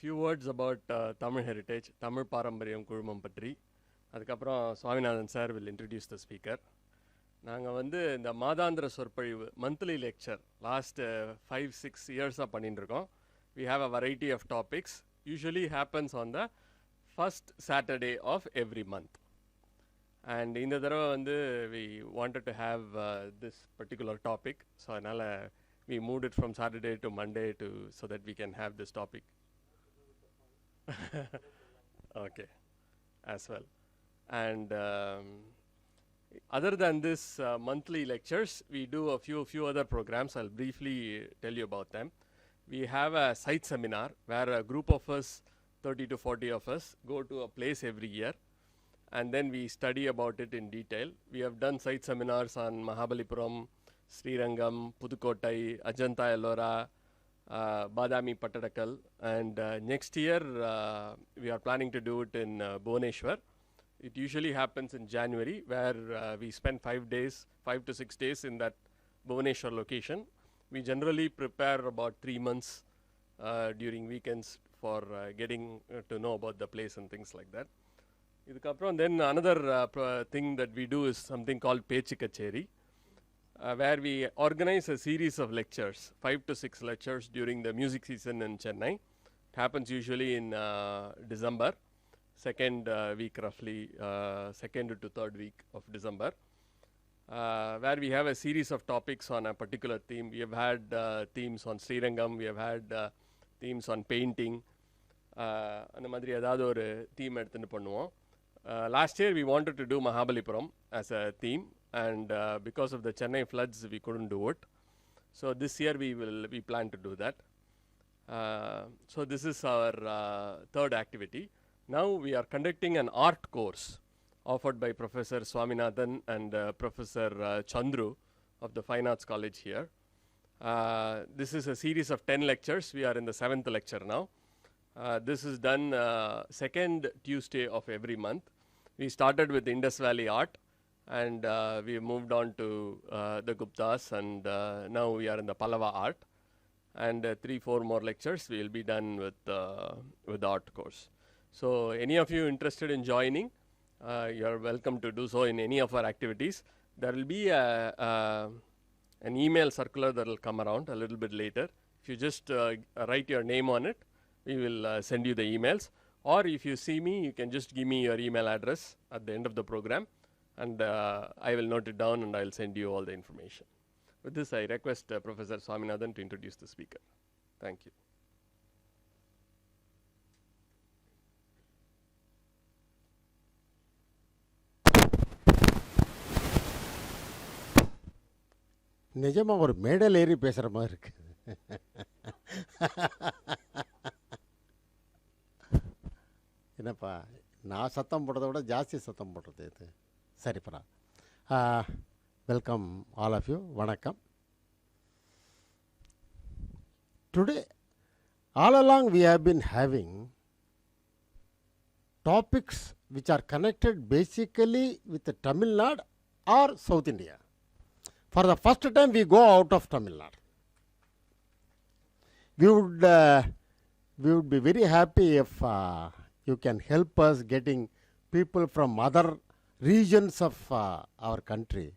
few words about Tamil heritage, Tamil Parampariyam Kulumam பற்றி. அதுக்கப்புறம் Swaminathan sir will introduce the speaker. நாங்கள் வந்து இந்த மாதாந்திர சொற்பொழிவு மந்த்லி லெக்சர் லாஸ்ட் 5-6 இயர்ஸாக பண்ணிட்டு இருக்கோம். We have a variety of topics. Usually happens on the first Saturday of every month. And இந்த தடவை வந்து we wanted to have this particular topic. So அதனால் we moved it from Saturday to Monday so that we can have this topic. Okay, as well. And other than this monthly lectures, we do a few other programs. I'll briefly tell you about them. We have a site seminar where a group of us, 30 to 40 of us, go to a place every year and then we study about it in detail. We have done site seminars on Mahabalipuram, Srirangam, Pudukottai, Ajanta Ellora, Badami Pattadakal, and next year we are planning to do it in Bhubaneswar. It usually happens in January where we spend 5 to 6 days in that Bhubaneswar location. We generally prepare about 3 months during weekends for getting to know about the place and things like that. Then another thing that we do is something called Pechi Kacheri. Where we organize a series of lectures, 5 to 6 lectures during the music season in Chennai. It happens usually in December, second week roughly, second to third week of December, where we have a series of topics on a particular theme. We have had themes on Srirangam, we have had themes on painting, அந்த மாதிரி ஏதாவது ஒரு theme எடுத்துட்டு பண்ணுவோம். Last year we wanted to do Mahabalipuram as a theme. And because of the Chennai floods, we couldn't do it. So this year we plan to do that. So this is our third activity. Now we are conducting an art course offered by Professor Swaminathan and Professor Chandru of the Fine Arts College here. This is a series of 10 lectures. We are in the 7th lecture now. This is done second Tuesday of every month. We started with Indus Valley art. And we moved on to the Guptas, and now we are in the Pallava art. And 3-4 more lectures we will be done with the art course. So any of you interested in joining, you are welcome to do so in any of our activities. There will be an email circular that will come around a little bit later. If you just write your name on it, we will send you the emails. Or if you see me, you can just give me your email address at the end of the program. And I will note it down and I will send you all the information. With this, I request Professor Swaminathan to introduce the speaker. Thank you. நிஜமாக ஒரு மேடல் ஏறி பேசுகிற மாதிரி இருக்கு. என்னப்பா நான் சத்தம் போடுறத விட ஜாஸ்தி சத்தம் போடுறது இது. சரிப்பா. Welcome all of you. வணக்கம். Today all along we have been having topics which are connected basically with the Tamil Nadu or South India. For the first time we go out of Tamil Nadu. We would be very happy if you can help us getting people from other regions of our country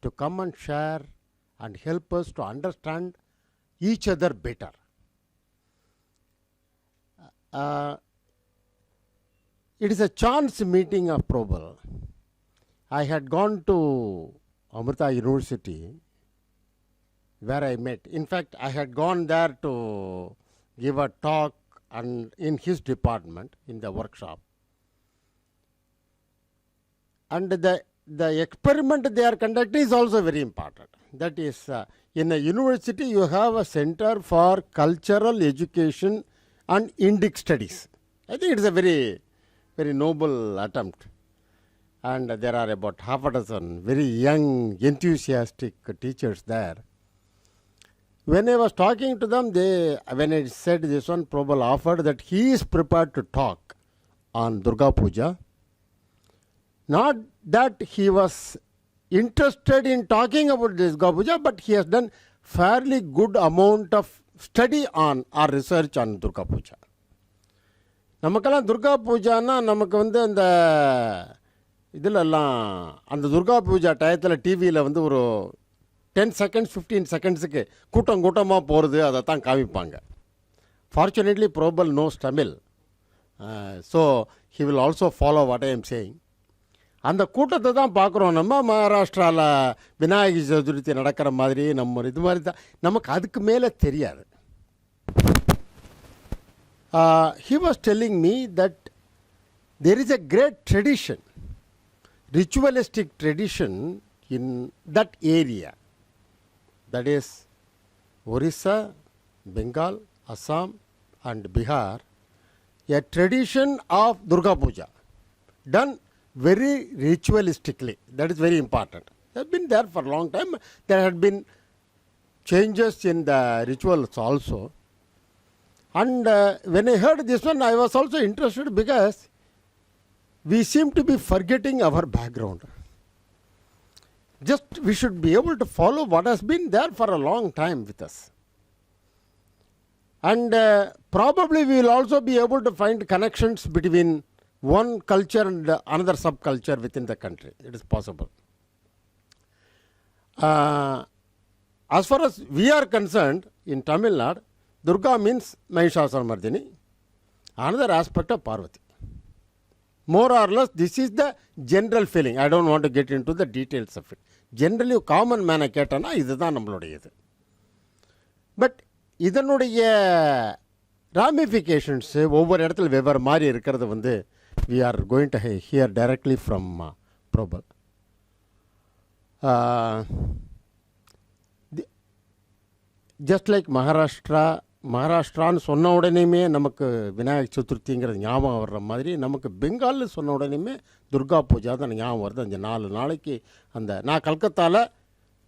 to come and share and help us to understand each other better. It is a chance meeting of Probal. I had gone to Amrita University where I met. In fact, I had gone there to give a talk and in his department in the workshop. And the experiment they are conducting is also very important. That is, in a university you have a center for cultural education and Indic studies. I think it is a very, very noble attempt. And there are about half a dozen very young, enthusiastic teachers there. When I was talking to them, when I said this one, Probal offered that he is prepared to talk on Durga Puja. Not that he was interested in talking about this Durga Puja, but he has done fairly good amount of study on or research on Durga Puja. நமக்கெல்லாம் துர்கா பூஜான்னா நமக்கு வந்து அந்த இதிலெல்லாம் அந்த துர்கா பூஜா டயத்தில் டிவியில் வந்து ஒரு 10 செகண்ட்ஸ் 15 செகண்ட்ஸுக்கு கூட்டம் கூட்டமாக போகிறது அதை தான் காமிப்பாங்க. ஃபார்ச்சுனேட்லி ப்ரோபல் knows Tamil, so he will also follow what I am saying. அந்த கூட்டத்தை தான் பார்க்குறோம். நம்ம மகாராஷ்டிராவில் விநாயகர் சதுர்த்தி நடக்கிற மாதிரி நம்ம இது மாதிரி தான் நமக்கு அதுக்கு மேலே தெரியாது. He was telling me that there is a great tradition, ritualistic tradition in that area, that is Orissa, Bengal, Assam and Bihar, a tradition of Durga Puja done very ritualistically. That is very important. They have been there for a long time. There had been changes in the rituals also. And when I heard this one, I was also interested because we seem to be forgetting our background. Just we should be able to follow what has been there for a long time with us. And probably we will also be able to find connections between one culture and another subculture within the country. It is possible. As far as we are concerned, in Tamil Nadu, Durga means Mahishasuramartini, another aspect of Parvati. More or less, this is the general feeling. I don't want to get into the details of it. Generally, common man கேட்டனா இதுதான் நம்மளுடையது. But இதனுடைய ramifications ஒவ்வொரு இடத்துல வெவ்வேறு மாதிரி இருக்கிறது வந்து we are going to hear directly from Prabal. Just like மகாராஷ்டிரான்னு சொன்ன உடனேயுமே நமக்கு விநாயகர் சதுர்த்திங்கிறது ஞாபகம் வர்ற மாதிரி நமக்கு பெங்கால்னு சொன்ன உடனேயுமே துர்கா பூஜா தான் ஞாபகம் வருது. அந்த 4 நாளைக்கு அந்த நான் கல்கத்தாவில்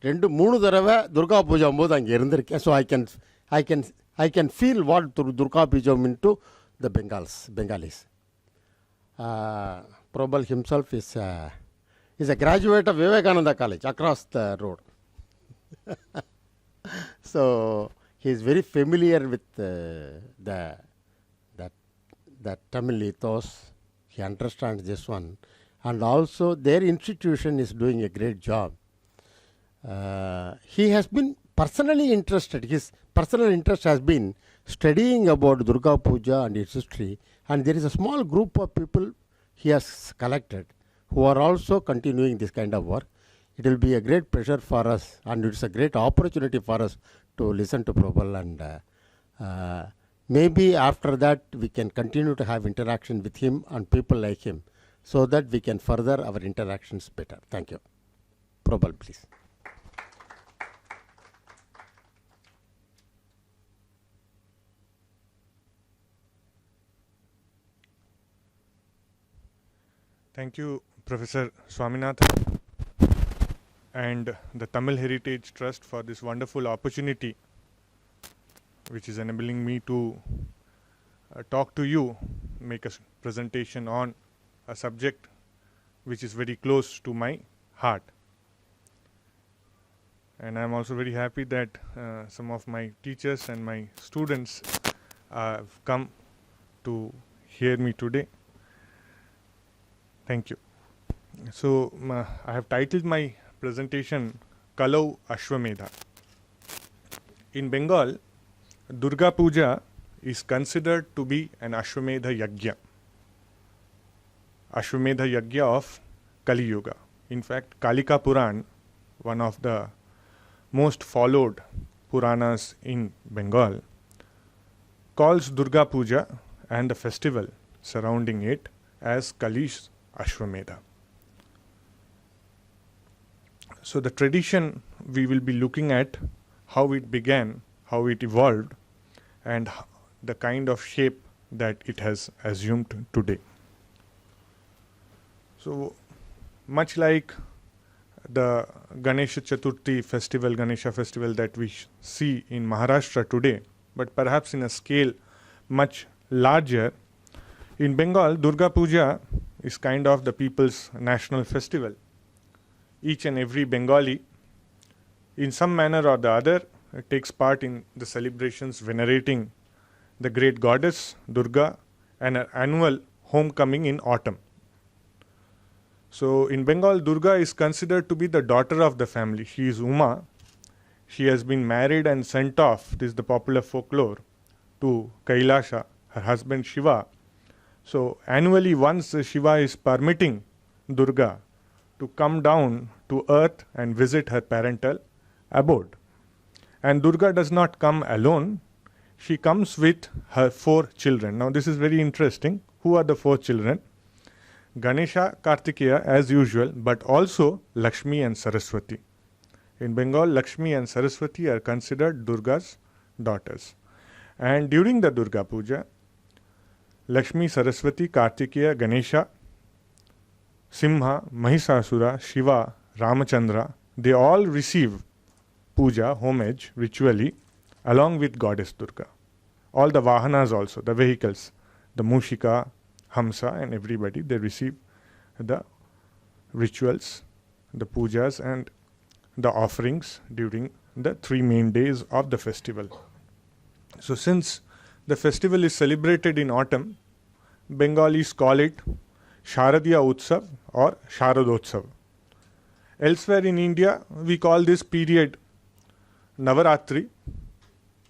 2-3 தடவை துர்கா பூஜா போது அங்கே இருந்திருக்கேன். So I can feel what Durga Puja mean to the Bengalis. Prabal himself is a graduate of Vivekananda College across the road. So he is very familiar with that Tamil ethos. He understands this one, and also their institution is doing a great job. He has been personally interested. His personal interest has been studying about Durga Puja and its history, and there is a small group of people he has collected who are also continuing this kind of work. It will be a great pleasure for us, and it's a great opportunity for us to listen to Prabal, and maybe after that we can continue to have interaction with him and people like him so that we can further our interactions better. Thank you. Prabal, please. Thank you, Professor Swaminathan and the Tamil Heritage Trust for this wonderful opportunity which is enabling me to talk to you, make a presentation on a subject which is very close to my heart. And I am also very happy that some of my teachers and my students have come to hear me today. Thank you. So I have titled my presentation Kalau Ashwamedha. In Bengal, Durga Puja is considered to be an Ashwamedha Yajna. Ashwamedha Yajna of Kali Yuga. In fact, Kalika Puran, one of the most followed Puranas in Bengal, calls Durga Puja and the festival surrounding it as Kali's Ashwamedha. So the tradition we will be looking at how it began, how it evolved, and the kind of shape that it has assumed today. So much like the Ganesha Chaturthi festival, Ganesha festival that we see in Maharashtra today, but perhaps in a scale much larger, in Bengal, Durga Puja is kind of the people's national festival. Each and every Bengali, in some manner or the other, takes part in the celebrations venerating the great goddess Durga an annual homecoming in autumn. So in Bengal, Durga is considered to be the daughter of the family. She is Uma. She has been married and sent off, this is the popular folklore, to Kailasha, her husband Shiva. So annually once Shiva is permitting Durga to come down to earth and visit her parental abode. And Durga does not come alone. She comes with her 4 children. Now this is very interesting. Who are the 4 children? Ganesha, Kartikeya as usual, but also Lakshmi and Saraswati. In Bengal, Lakshmi and Saraswati are considered Durga's daughters. And during the Durga Puja, Lakshmi, Saraswati, Kartikeya, Ganesha, Simha, Mahisasura, Shiva, Ramachandra, they all receive puja, homage, ritually, along with Goddess Durga. All the Vahanas also, the vehicles, the Mushika, Hamsa and everybody, they receive the rituals, the pujas and the offerings during the 3 main days of the festival. So since the festival is celebrated in autumn, Bengalis call it Sharadiya Utsav or Sharadotsav. Elsewhere in India, we call this period Navaratri,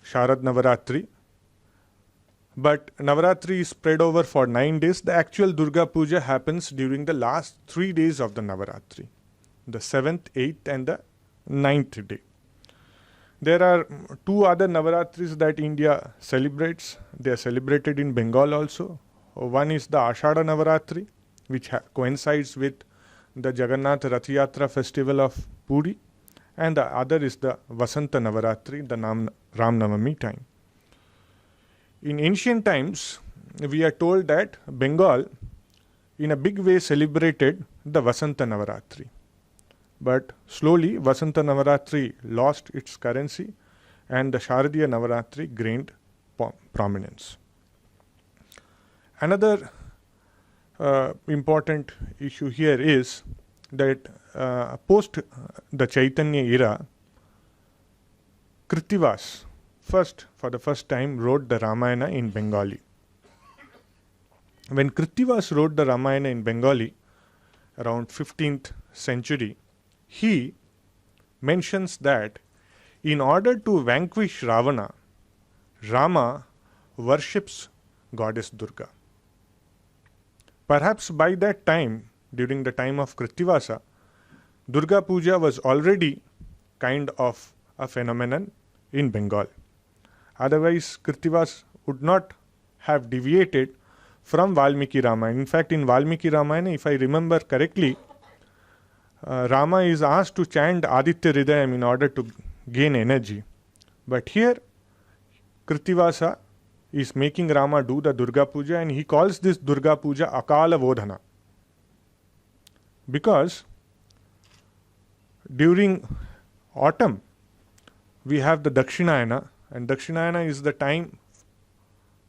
Sharad Navaratri. But Navaratri is spread over for 9 days. The actual Durga Puja happens during the last 3 days of the Navaratri, the 7th, 8th and the 9th day. There are 2 other Navaratris that India celebrates. They are celebrated in Bengal also. One is the Ashada Navaratri, which coincides with the Jagannath Rath Yatra festival of Puri. And the other is the Vasanta Navaratri, the Ram Navami time. In ancient times, we are told that Bengal in a big way celebrated the Vasanta Navaratri. But slowly Vasanta Navaratri lost its currency and the Sharadiya Navaratri gained prominence. Another important issue here is that post the Chaitanya era, Kritivas for the first time wrote the Ramayana in Bengali. When Kritivas wrote the Ramayana in Bengali around 15th century, he mentions that in order to vanquish Ravana, Rama worships goddess Durga. Perhaps by that time, during the time of Kritivasa, Durga Puja was already kind of a phenomenon in Bengal. Otherwise, Kritivas would not have deviated from Valmiki Ramayana. In fact, in Valmiki Ramayana, if I remember correctly, Rama is asked to chant Aditya Hridayam in order to gain energy. But here, Kritivasa is making Rama do the Durga Puja and he calls this Durga Puja Akala Vodhana. Because during autumn, we have the Dakshinayana, and Dakshinayana is the time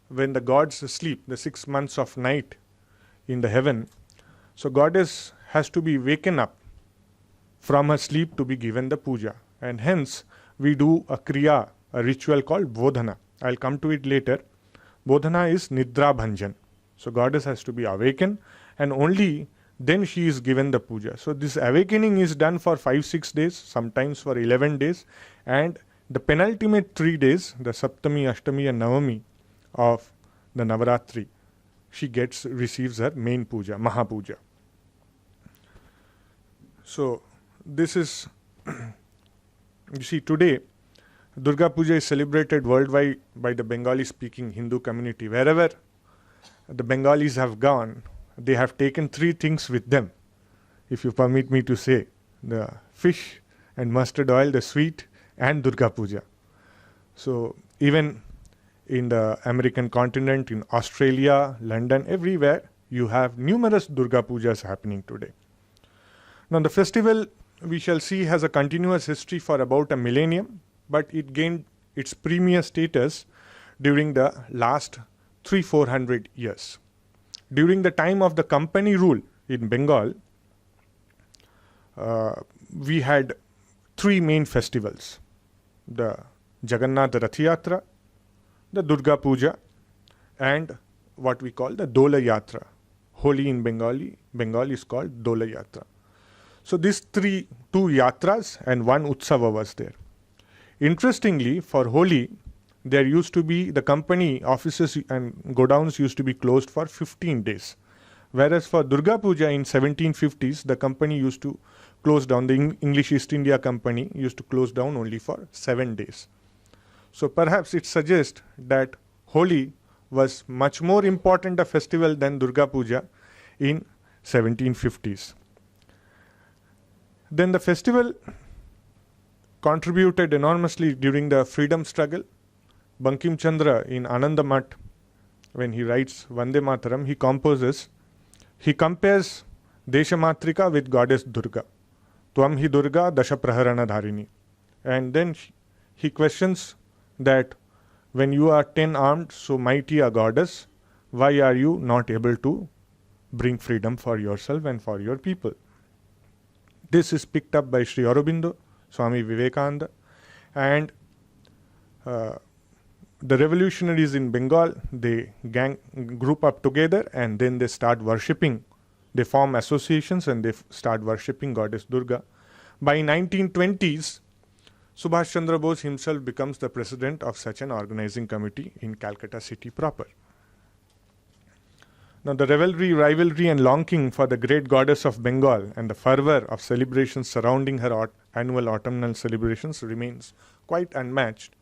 when the gods sleep, the 6 months of night in the heaven. So goddess has to be waken up from her sleep to be given the puja. And hence we do a kriya, a ritual called Bodhana. I'll come to it later. Bodhana is Nidra Bhanjan. So goddess has to be awakened and only then she is given the puja. So this awakening is done for 5-6 days, sometimes for 11 days, and the penultimate 3 days, the Saptami, Ashtami and Navami of the Navaratri, she receives her main puja, Mahapuja. So this is, you see, today Durga Puja is celebrated worldwide by the Bengali speaking Hindu community. Wherever the Bengalis have gone, they have taken 3 things with them, if you permit me to say: the fish and mustard oil, the sweet, and Durga Puja. So even in the American continent, in Australia, London, everywhere, you have numerous Durga Pujas happening today. Now the festival, we shall see, has a continuous history for about a millennium, but it gained its premier status during the last 300-400 years. During the time of the company rule in Bengal, we had 3 main festivals: the Jagannath Rath Yatra, the Durga Puja, and what we call the Dola Yatra. Holi in Bengal is called Dola Yatra. So these two yatras and one utsava was there. Interestingly, for Holi, there used to be the company offices and godowns used to be closed for 15 days. Whereas for Durga Puja in 1750s, the company used to close down, the English East India Company used to close down only for 7 days. So perhaps it suggests that Holi was much more important a festival than Durga Puja in 1750s. Then the festival contributed enormously during the freedom struggle. Bankim Chandra in Anandamath, when he writes Vande Mataram, he compares Deshamatrika with goddess Durga. Tvam hi Durga dasha praharana dharini. And then he questions that when you are 10 armed, so mighty a goddess, why are you not able to bring freedom for yourself and for your people? This is picked up by Sri Aurobindo, Swami Vivekananda, and the revolutionaries in Bengal, they group up together and then they start worshipping. They form associations and they start worshipping goddess Durga. By 1920s, Subhash Chandra Bose himself becomes the president of such an organizing committee in Calcutta city proper. Now the rivalry and longing for the great goddess of Bengal and the fervor of celebrations surrounding her annual autumnal celebrations remains quite unmatched.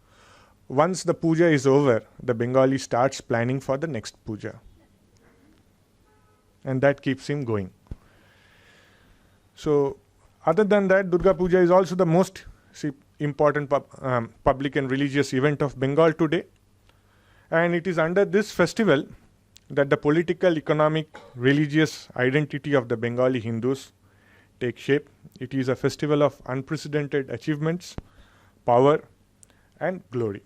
Once the puja is over, the Bengali starts planning for the next puja. And that keeps him going. So, other than that, Durga Puja is also the most important public and religious event of Bengal today. And it is under this festival that the political, economic, religious identity of the Bengali Hindus take shape. It is a festival of unprecedented achievements, power, and glory.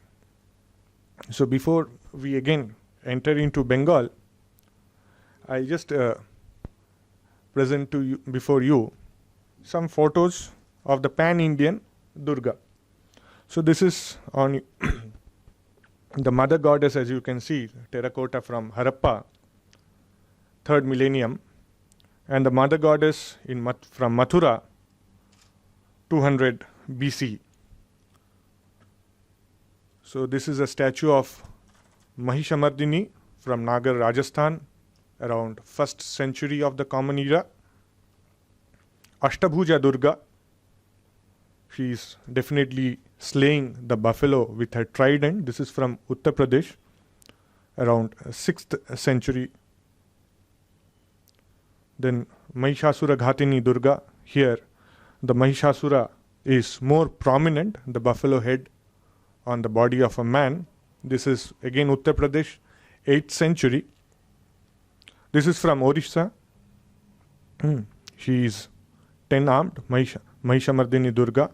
So before we again enter into Bengal, I just present to you before you some photos of the pan-Indian Durga. So this is on the mother goddess, as you can see, terracotta from Harappa, 3rd millennium, and the mother goddess from Mathura, 200 BC. So this is a statue of Mahishamardini from Nagar, Rajasthan, around 1st century of the Common Era. Ashtabhuja Durga, she is definitely slaying the buffalo with her trident. This is from Uttar Pradesh, around 6th century. Then Mahishasura Ghatini Durga, here the Mahishasura is more prominent, the buffalo head on the body of a man. This is again Uttar Pradesh, 8th century. This is from Orissa. She is 10-armed, Mahishamardini Durga.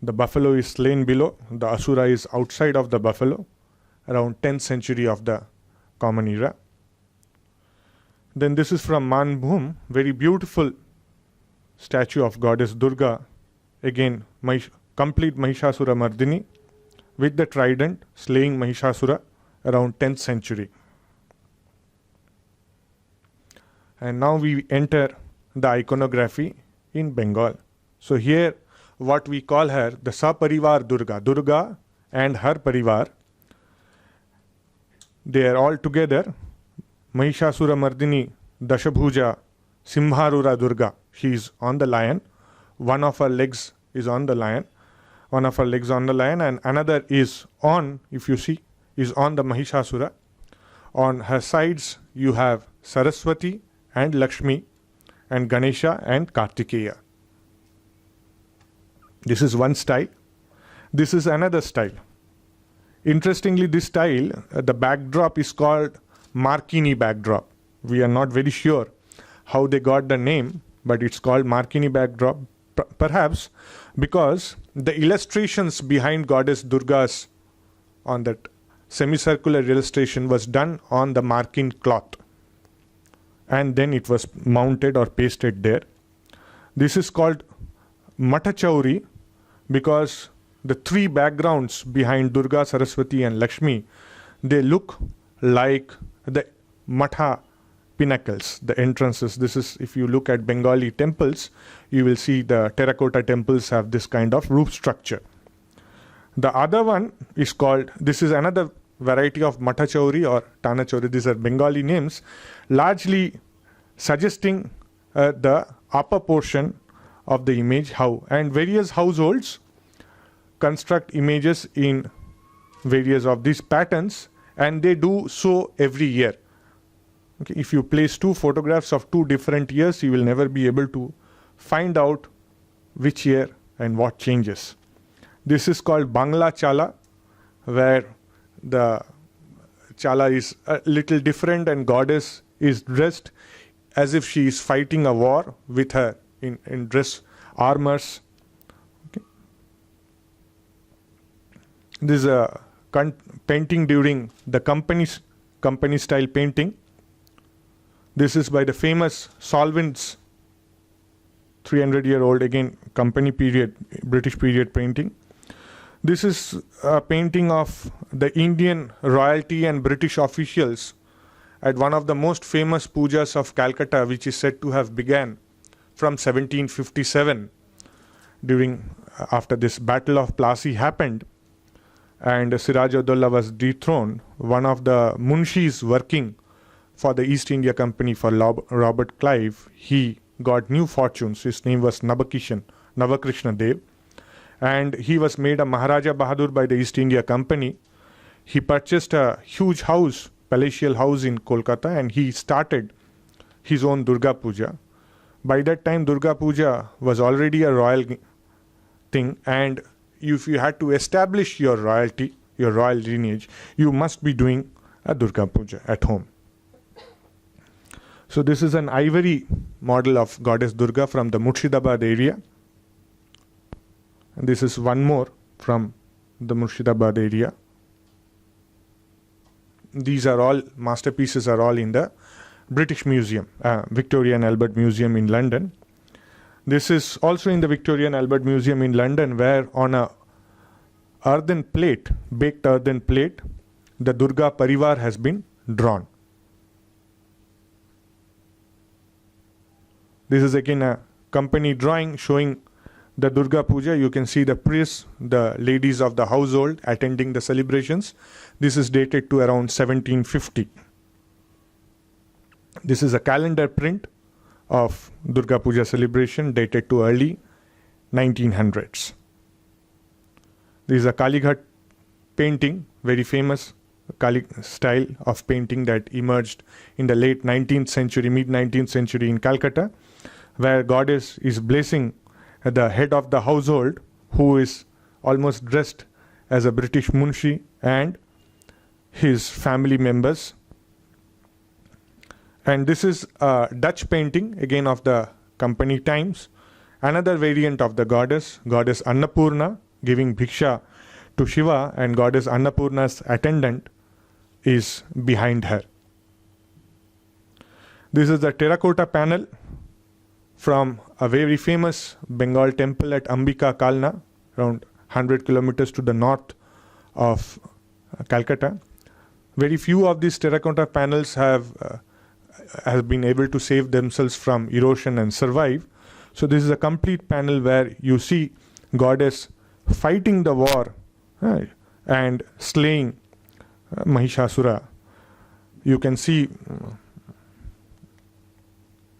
The buffalo is slain below. The Asura is outside of the buffalo, around 10th century of the Common Era. Then this is from Manbhum, very beautiful statue of goddess Durga. Again, complete Mahishasura Mardini with the trident slaying Mahishasura around 10th century. And now we enter the iconography in Bengal. So here what we call her the Saparivar Durga, Durga and her Parivar, they are all together. Mahishasura Mardini Dashabhuja Simharura Durga, she is on the lion. One of her legs is on the lion. And another is on, if you see, is on the Mahishasura. On her sides you have Saraswati and Lakshmi and Ganesha and Kartikeya. This is one style. This is another style. Interestingly, this style, the backdrop is called Markini backdrop. We are not very sure how they got the name, but it's called Markini backdrop. Perhaps because the illustrations behind goddess Durga's on that semicircular illustration was done on the Markin cloth, and then it was mounted or pasted there. This is called Matachauri because the three backgrounds behind Durga, Saraswati and Lakshmi, they look like the matha pinnacles, the entrances. This is, if you look at Bengali temples, you will see the terracotta temples have this kind of roof structure. The other one is called, this is another variety of Matha Chauri or Tana Chauri. These are Bengali names, largely suggesting the upper portion of the image, how. And various households construct images in various of these patterns, and they do so every year. Okay, if you place two photographs of two different years, you will never be able to find out which year and what changes. This is called Bangla Chala, where the Chala is a little different and goddess is dressed as if she is fighting a war with her in dress armors. Okay. This is a painting during the company style painting. This is by the famous Solvents, 300-year-old, again, company period, British period painting. This is a painting of the Indian royalty and British officials at one of the most famous pujas of Calcutta, which is said to have begun from 1757 after this Battle of Plassey happened, and Siraj-ud-Dowlah was dethroned. One of the munshis working for the East India Company for Robert Clive, he got new fortunes. His name was Navakrishna Dev, and he was made a Maharaja Bahadur by the East India Company. He purchased a huge house, palatial house in Kolkata, and he started his own Durga Puja. By that time, Durga Puja was already a royal thing, and if you had to establish your royalty, your royal lineage, you must be doing a Durga Puja at home. So this is an ivory model of goddess Durga from the Murshidabad area. And this is one more from the Murshidabad area. These are all masterpieces, are all in the British Museum, Victoria and Albert Museum in London. This is also in the Victoria and Albert Museum in London, where on a earthen plate, baked earthen plate, the Durga Parivar has been drawn. This is again a company drawing showing the Durga Puja. You can see the priests, the ladies of the household attending the celebrations. This is dated to around 1750. This is a calendar print of Durga Puja celebration dated to early 1900s. This is a Kalighat painting, very famous Kali style of painting that emerged in the late 19th century, mid 19th century in Calcutta, where goddess is blessing the head of the household, who is almost dressed as a British munshi, and his family members. And this is a Dutch painting, again of the company times. Another variant of the goddess Annapurna, giving bhiksha to Shiva, and goddess Annapurna's attendant is behind her. This is the terracotta panel from a very famous Bengal temple at Ambika Kalna, around 100 kilometers to the north of Calcutta. Very few of these terracotta panels have been able to save themselves from erosion and survive. So this is a complete panel where you see goddess fighting the war and slaying Mahishasura. You can see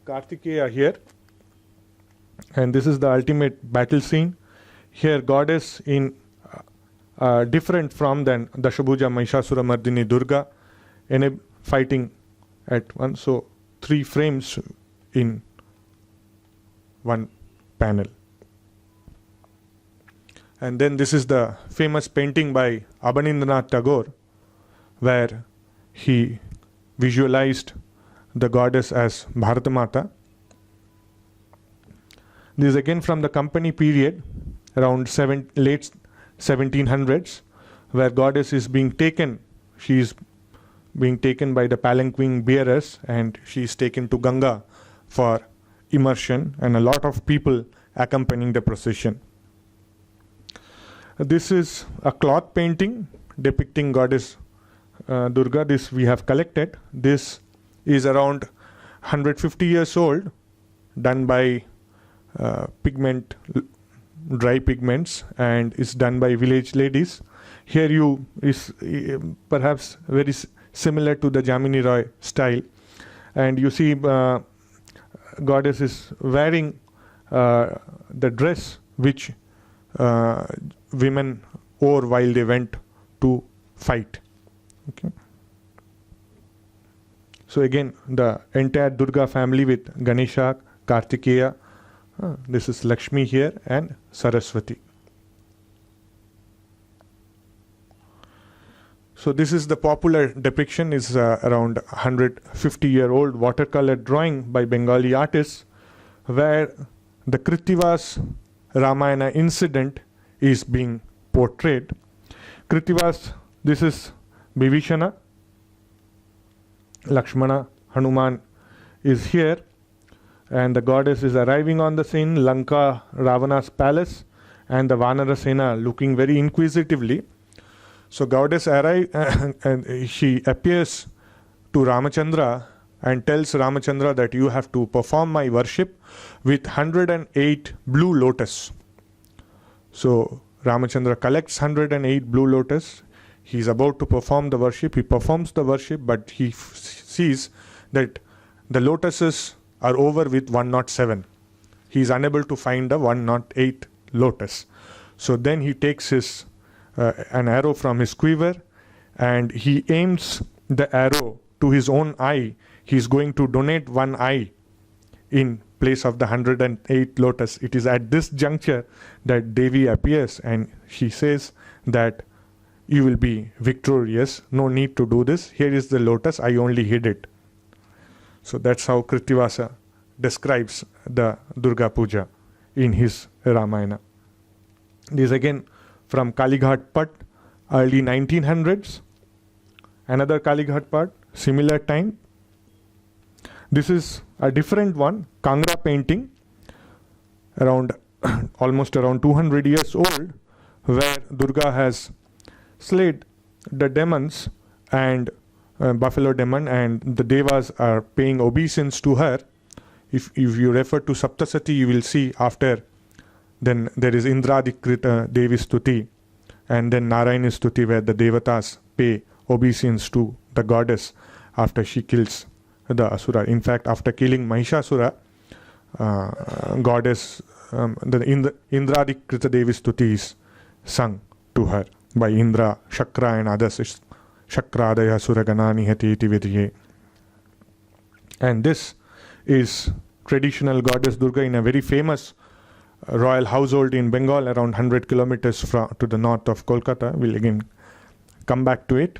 Kartikeya here, and this is the ultimate battle scene. Here goddess in different from than Dashabhuja Mahishasura Mardini Durga, fighting at one. So 3 frames in one panel. And then this is the famous painting by Abanindranath Tagore, where he visualized the goddess as Bharata Mata. This is again from the company period, around late 1700s, where goddess is being taken. She is being taken by the palanquin bearers, and she is taken to Ganga for immersion, and a lot of people accompanying the procession. This is a cloth painting depicting goddess Durga. This we have collected. This is around 150 years old, done by dry pigments, and is done by village ladies. Here you is perhaps very similar to the Jamini Roy style, and you see goddess is wearing the dress which women wore while they went to fight. Okay. So again, the entire Durga family with Ganesha, Kartikeya, this is Lakshmi here, and Saraswati. So this is the popular depiction, is around 150-year-old watercolor drawing by Bengali artists, where the Krittivas Ramayana incident is being portrayed. Krittivas, this is Bibhishana, Lakshmana, Hanuman is here, and the goddess is arriving on the scene, Lanka, Ravana's palace, and the Vanara Sena looking very inquisitively. So goddess arrives and she appears to Ramachandra and tells Ramachandra that you have to perform my worship with 108 blue lotus. So Ramachandra collects 108 blue lotus. He is about to perform the worship. He performs the worship, but he sees that the lotuses are over with 107. He is unable to find the 108 lotus. So then he takes his an arrow from his quiver and he aims the arrow to his own eye. He is going to donate one eye in place of the 108 lotus. It is at this juncture that Devi appears and she says that you will be victorious. No need to do this. Here is the lotus. I only hid it. So that's how Krittivasa describes the Durga Puja in his Ramayana. This again from Kalighat Pat, early 1900s. Another Kalighat Pat, similar time. This is a different one, Kangra painting, around almost around 200 years old, where Durga has slayed the demons and buffalo demon, and the devas are paying obeisance to her. If you refer to Saptasati, you will see after, then there is Indradikrita Devi Stuti, and then Narayani Stuti, where the devatas pay obeisance to the goddess after she kills the asura. In fact, after killing Mahishasura, goddess, the Indradikrita Devi Stuti is sung to her by Indra, Shakra and others. Shakradaya Suraganani Hati iti Vidye. And this is traditional goddess Durga in a very famous royal household in Bengal, around 100 kilometers to the north of Kolkata. We'll again come back to it.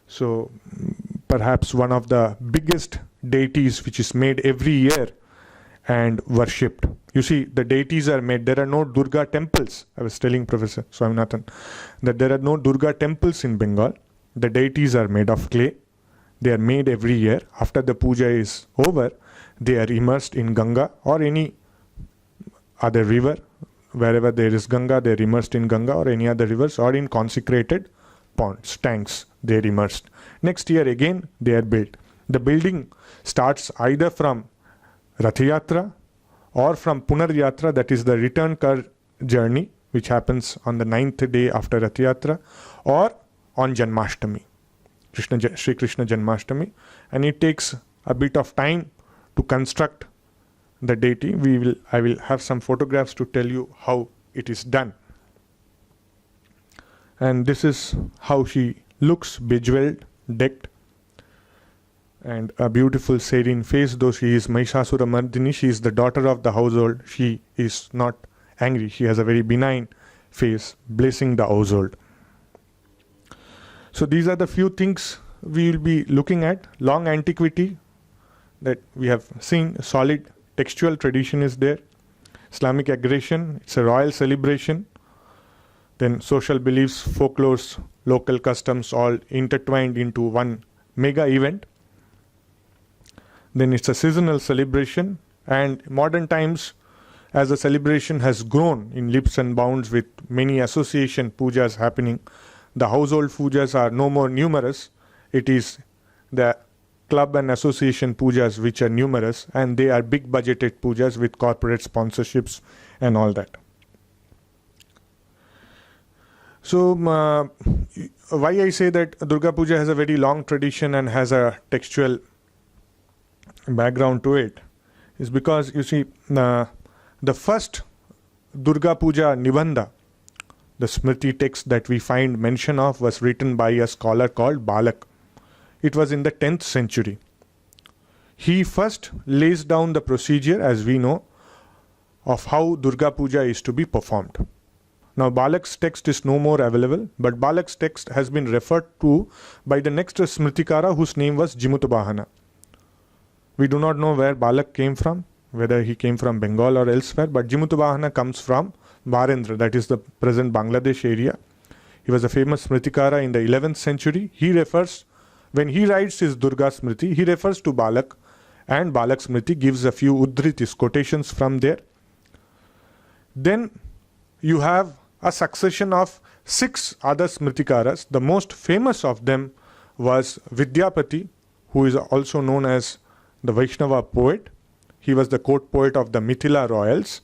So perhaps one of the biggest deities which is made every year and worshipped. You see, the deities are made. There are no Durga temples. I was telling Professor Swaminathan that there are no Durga temples in Bengal. The deities are made of clay. They are made every year. After the puja is over, they are immersed in Ganga or any other river. Wherever there is Ganga, they are immersed in Ganga or any other rivers, or in consecrated ponds, tanks, they are immersed. Next year again, they are built. The building starts either from Rath Yatra or from Punar Yatra, that is the return car journey, which happens on the 9th day after Rath Yatra, or on Janmashtami, Sri Krishna Janmashtami, and it takes a bit of time to construct the deity. I will have some photographs to tell you how it is done. And this is how she looks, bejeweled, decked, and a beautiful serene face. Though she is Mahishasura Mardini, she is the daughter of the household. She is not angry. She has a very benign face, blessing the household. So these are the few things we will be looking at. Long antiquity that we have seen, solid textual tradition is there. Islamic aggression, it's a royal celebration. Then social beliefs, folklores, local customs, all intertwined into one mega event. Then it's a seasonal celebration, and modern times, as the celebration has grown in leaps and bounds with many association pujas happening, the household pujas are no more numerous. It is the club and association pujas, which are numerous, and they are big budgeted pujas with corporate sponsorships and all that. So, why I say that Durga Puja has a very long tradition and has a textual background to it is because you see, the first Durga Puja Nibandha, the Smriti text that we find mention of, was written by a scholar called Balak. It was in the 10th century. He first lays down the procedure, as we know, of how Durga Puja is to be performed. Now, Balak's text is no more available, but Balak's text has been referred to by the next Smritikara, whose name was Jimutavahana. We do not know where Balak came from, whether he came from Bengal or elsewhere, but Jimutavahana comes from Barendra, that is the present Bangladesh area. He was a famous Smritikara in the 11th century. He refers, when he writes his Durga Smriti, he refers to Balak, and Balak Smriti gives a few Uddritis, quotations from there. Then you have a succession of 6 other Smritikaras. The most famous of them was Vidyapati, who is also known as the Vaishnava poet. He was the court poet of the Mithila royals,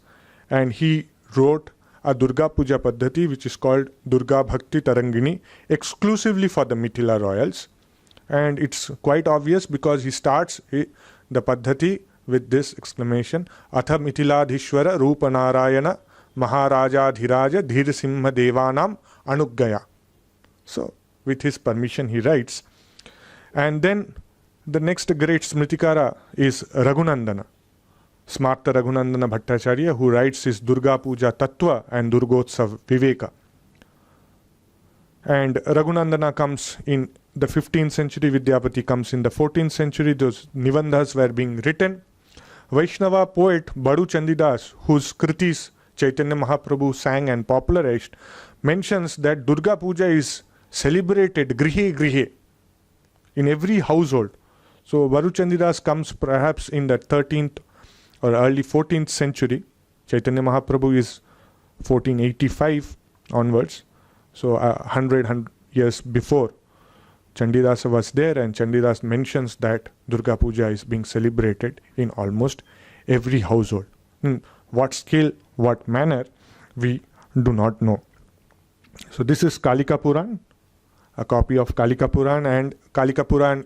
and he wrote a Durga Puja Paddhati which is called Durga Bhakti Tarangini exclusively for the Mithila royals. And it's quite obvious because he starts the Paddhati with this exclamation, Atha Mithiladhishwara Rupa Narayana Maharaja Dhiraja Dhir Simha Devanam Anuggaya. So, with his permission, he writes. And then the next great Smritikara is Raghunandana, Smarta Raghunandana Bhattacharya, who writes his Durga Puja Tattva and Durgotsav Viveka. And Raghunandana comes in the 15th century, Vidyapati comes in the 14th century. Those Nibandhas were being written. Vaishnava poet Badu Chandidas, whose kritis Chaitanya Mahaprabhu sang and popularized, mentions that Durga Puja is celebrated grihe grihe in every household. So Badu Chandidas comes perhaps in the 13th or early 14th century. Chaitanya Mahaprabhu is 1485 onwards. So 100 years before, Chandidasa was there, and Chandidas mentions that Durga Puja is being celebrated in almost every household. In what scale, what manner, we do not know. So this is Kalika Puran, a copy of Kalika Puran, and Kalika Puran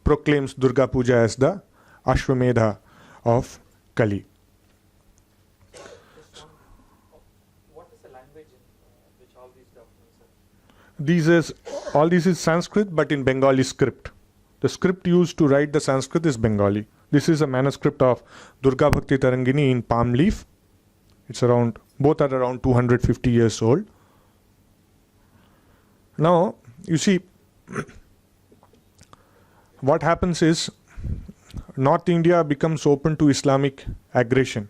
proclaims Durga Puja as the Ashwamedha of Kali. What is the language in which all these documents are? All this is Sanskrit, but in Bengali script. The script used to write the Sanskrit is Bengali. This is a manuscript of Durga Bhakti Tarangini in palm leaf. Both are around 250 years old. Now, you see, what happens is, North India becomes open to Islamic aggression.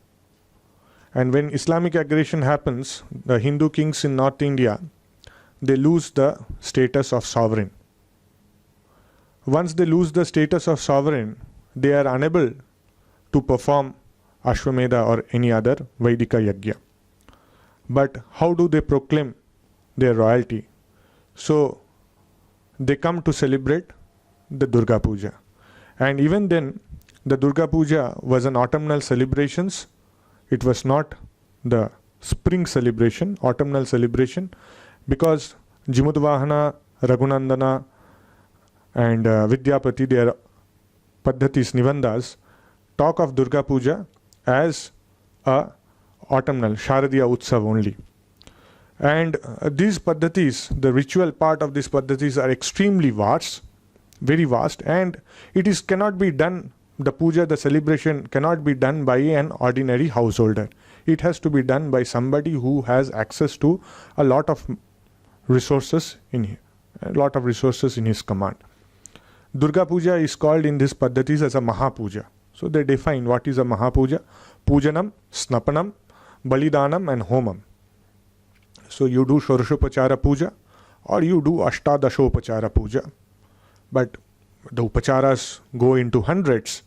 And when Islamic aggression happens, the Hindu kings in North India, they lose the status of sovereign. Once they lose the status of sovereign, they are unable to perform Ashwamedha or any other Vaidika Yajna. But how do they proclaim their royalty? So they come to celebrate the Durga Puja. And even then, the Durga Puja was an autumnal celebrations. It was not the spring celebration, autumnal celebration, because Jimutavahana, Raghunandana and Vidyapati, their Paddhatis, Nibandhas, talk of Durga Puja as a autumnal, Sharadiya Utsav only. And these Paddhatis, the ritual part of these Paddhatis are extremely vast, very vast, and cannot be done, the puja, the celebration cannot be done by an ordinary householder. It has to be done by somebody who has access to a lot of resources in his command. Durga Puja is called in these Paddhatis as a Mahapuja. So they define what is a Mahapuja: Pujanam, Snapanam, Balidanam and Homam. So you do Shorashopachara Puja or you do Ashtadashopachara Puja. But the Upacharas go into hundreds.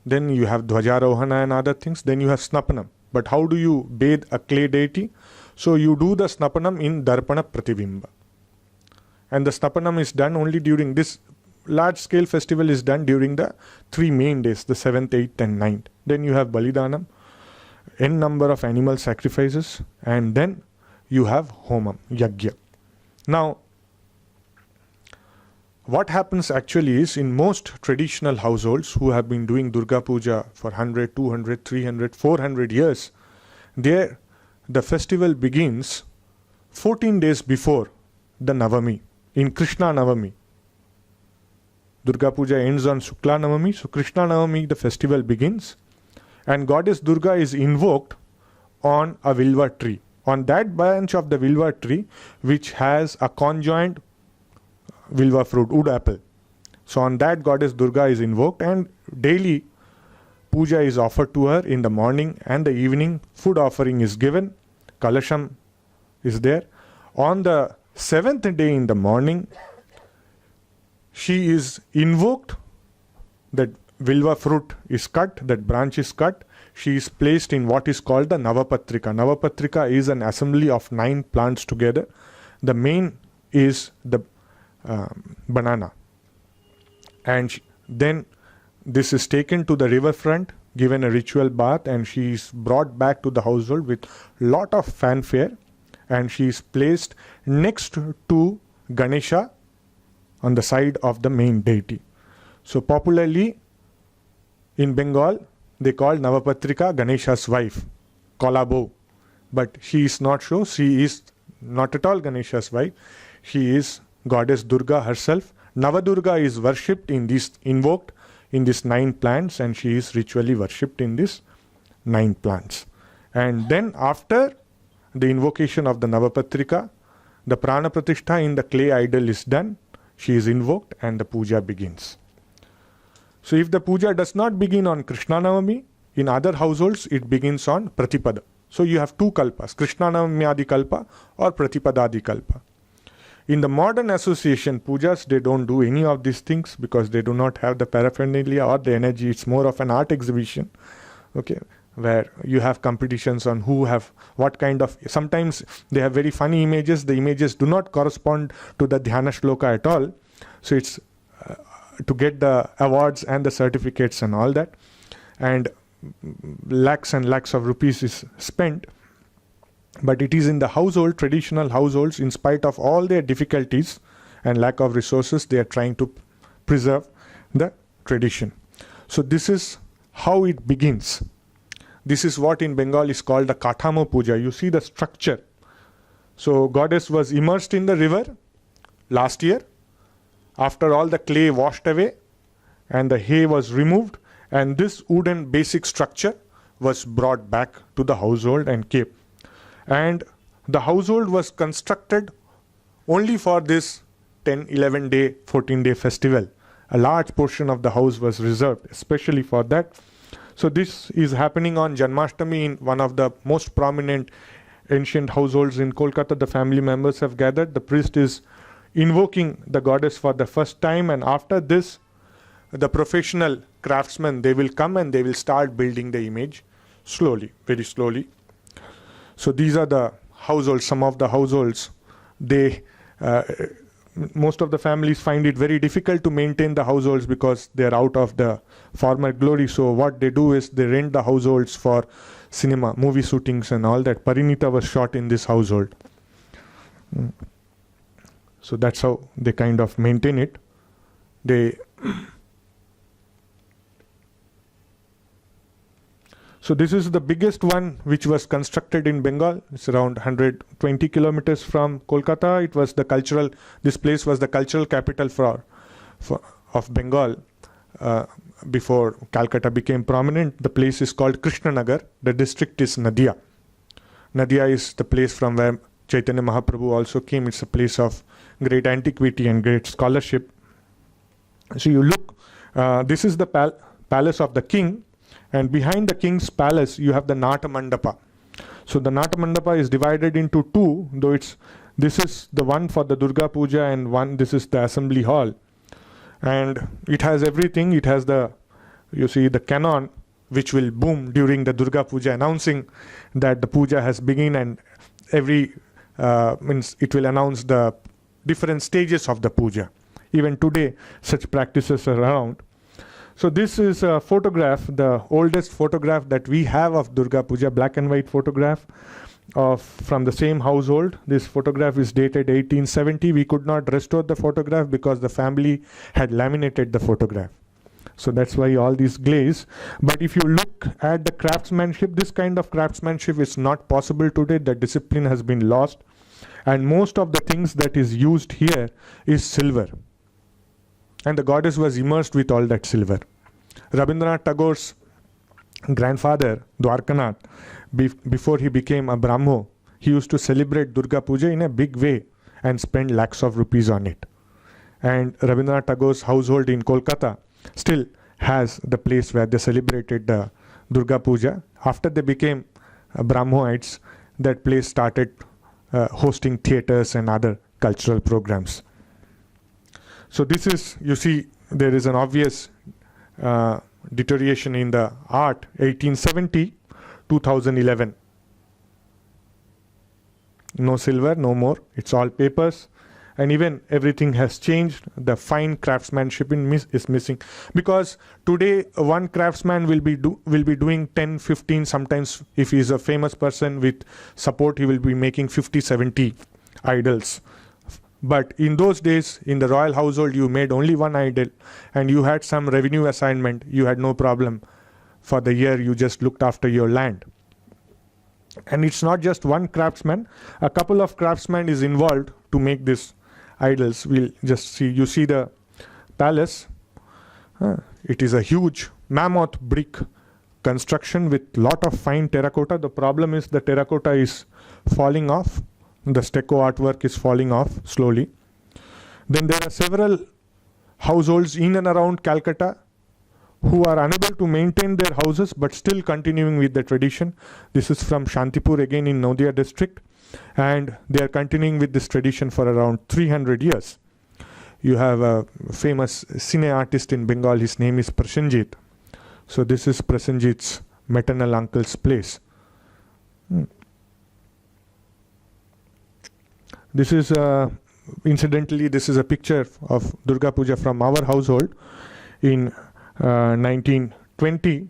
Then you have Dhvajarohana and other things. Then you have Snapanam. But how do you bathe a clay deity? So you do the Snapanam in Darpana Pratibimba. And the Snapanam is done only during this large scale festival is done during the 3 main days, the 7th, 8th and 9th. Then you have Balidanam, n number of animal sacrifices, and then you have Homam, Yagya. Now, what happens actually is, in most traditional households who have been doing Durga Puja for 100, 200, 300, 400 years, there the festival begins 14 days before the Navami, in Krishna Navami. Durga Puja ends on Shukla Navami, so Krishna Navami the festival begins, and Goddess Durga is invoked on a Vilva tree. On that branch of the Vilva tree, which has a conjoined Vilva fruit, wood apple. So on that Goddess Durga is invoked, and daily puja is offered to her in the morning and the evening. Food offering is given. Kalasham is there. On the 7th day in the morning, she is invoked. That Vilva fruit is cut, that branch is cut. She is placed in what is called the Navapatrika. Navapatrika is an assembly of 9 plants together. The main is the banana. And then this is taken to the riverfront, given a ritual bath, and she is brought back to the household with lot of fanfare, and she is placed next to Ganesha on the side of the main deity. So popularly in Bengal, they call Navapatrika Ganesha's wife, Kolabo. But she is not so. She is not at all Ganesha's wife. She is Goddess Durga herself. Navadurga is worshipped in this, invoked in these 9 plants, and she is ritually worshipped in these 9 plants. And then after the invocation of the Navapatrika, the Prana Pratishtha in the clay idol is done. She is invoked and the puja begins. So if the puja does not begin on Krishna Navami, in other households it begins on Pratipada. So you have 2 kalpas, Krishna Navami Adi Kalpa or Pratipada Adi Kalpa. In the modern association pujas, they don't do any of these things because they do not have the paraphernalia or the energy. It's more of an art exhibition, okay, where you have competitions on who have what kind of, sometimes they have very funny images. The images do not correspond to the Dhyana Shloka at all. So it's to get the awards and the certificates and all that. And lakhs and lakhs of rupees is spent. But it is in the household, traditional households, in spite of all their difficulties and lack of resources, they are trying to preserve the tradition. So this is how it begins. This is what in Bengal is called the Kathamo Puja. You see the structure. So goddess was immersed in the river last year. After all the clay washed away and the hay was removed, and this wooden basic structure was brought back to the household and kept. And the household was constructed only for this 10, 11 day, 14 day festival. A large portion of the house was reserved especially for that. So this is happening on Janmashtami in one of the most prominent ancient households in Kolkata. The family members have gathered. The priest is invoking the goddess for the first time, and after this the professional craftsmen, they will come and they will start building the image slowly, very slowly. So these are the households, some of the households. They most of the families find it very difficult to maintain the households because they are out of the former glory. So what they do is they rent the households for cinema, movie shootings and all that. Parinita was shot in this household. So that's how they kind of maintain it. They So this is the biggest one which was constructed in Bengal. It's around 120 kilometers from Kolkata. It was the cultural, this place was the cultural capital of Bengal before Calcutta became prominent. The place is called Krishnanagar. The district is Nadia. Nadia is the place from where Chaitanya Mahaprabhu also came. It's a place of great antiquity and great scholarship. So you look, this is the palace of the king. And behind the king's palace, you have the Nata Mandapa. So the Nata Mandapa is divided into 2, though this is the one for the Durga Puja and this is the assembly hall. And it has everything. It has you see the cannon, which will boom during the Durga Puja, announcing that the puja has begun, and means it will announce the different stages of the puja. even today such practices are around. So this is a photograph, the oldest photograph that we have of Durga Puja, black and white photograph from the same household. This photograph is dated 1870. We could not restore the photograph because the family had laminated the photograph. So that's why all these glaze. But if you look at the craftsmanship, this kind of craftsmanship is not possible today. The discipline has been lost. And most of the things that is used here is silver. And the goddess was immersed with all that silver. Rabindranath Tagore's grandfather, Dwarkanath, before he became a Brahmo, he used to celebrate Durga Puja in a big way and spend lakhs of rupees on it. And Rabindranath Tagore's household in Kolkata still has the place where they celebrated the Durga Puja. After they became Brahmoites, that place started hosting theaters and other cultural programs. So this is, you see, there is an obvious deterioration in the art, 1870, 2011. No silver, no more. It's all papers. And even everything has changed. The fine craftsmanship is missing. Because today, one craftsman will be doing 10, 15, sometimes if he is a famous person with support, he will be making 50, 70 idols. But in those days, in the royal household, you made only one idol and you had some revenue assignment. You had no problem. For the year, you just looked after your land. And it's not just one craftsman. A couple of craftsmen is involved to make this idols. We'll just see. You see the palace. It is a huge mammoth brick construction with lot of fine terracotta. The problem is the terracotta is falling off. The stucco artwork is falling off slowly. Then there are several households in and around Calcutta who are unable to maintain their houses but still continuing with the tradition. This is from Shantipur, again in Naudhia district, and they are continuing with this tradition for around 300 years. You have a famous cine artist in Bengal, his name is Prasenjit. So this is Prasenjit's maternal uncle's place. This is, incidentally, this is a picture of Durga Puja from our household in 1920.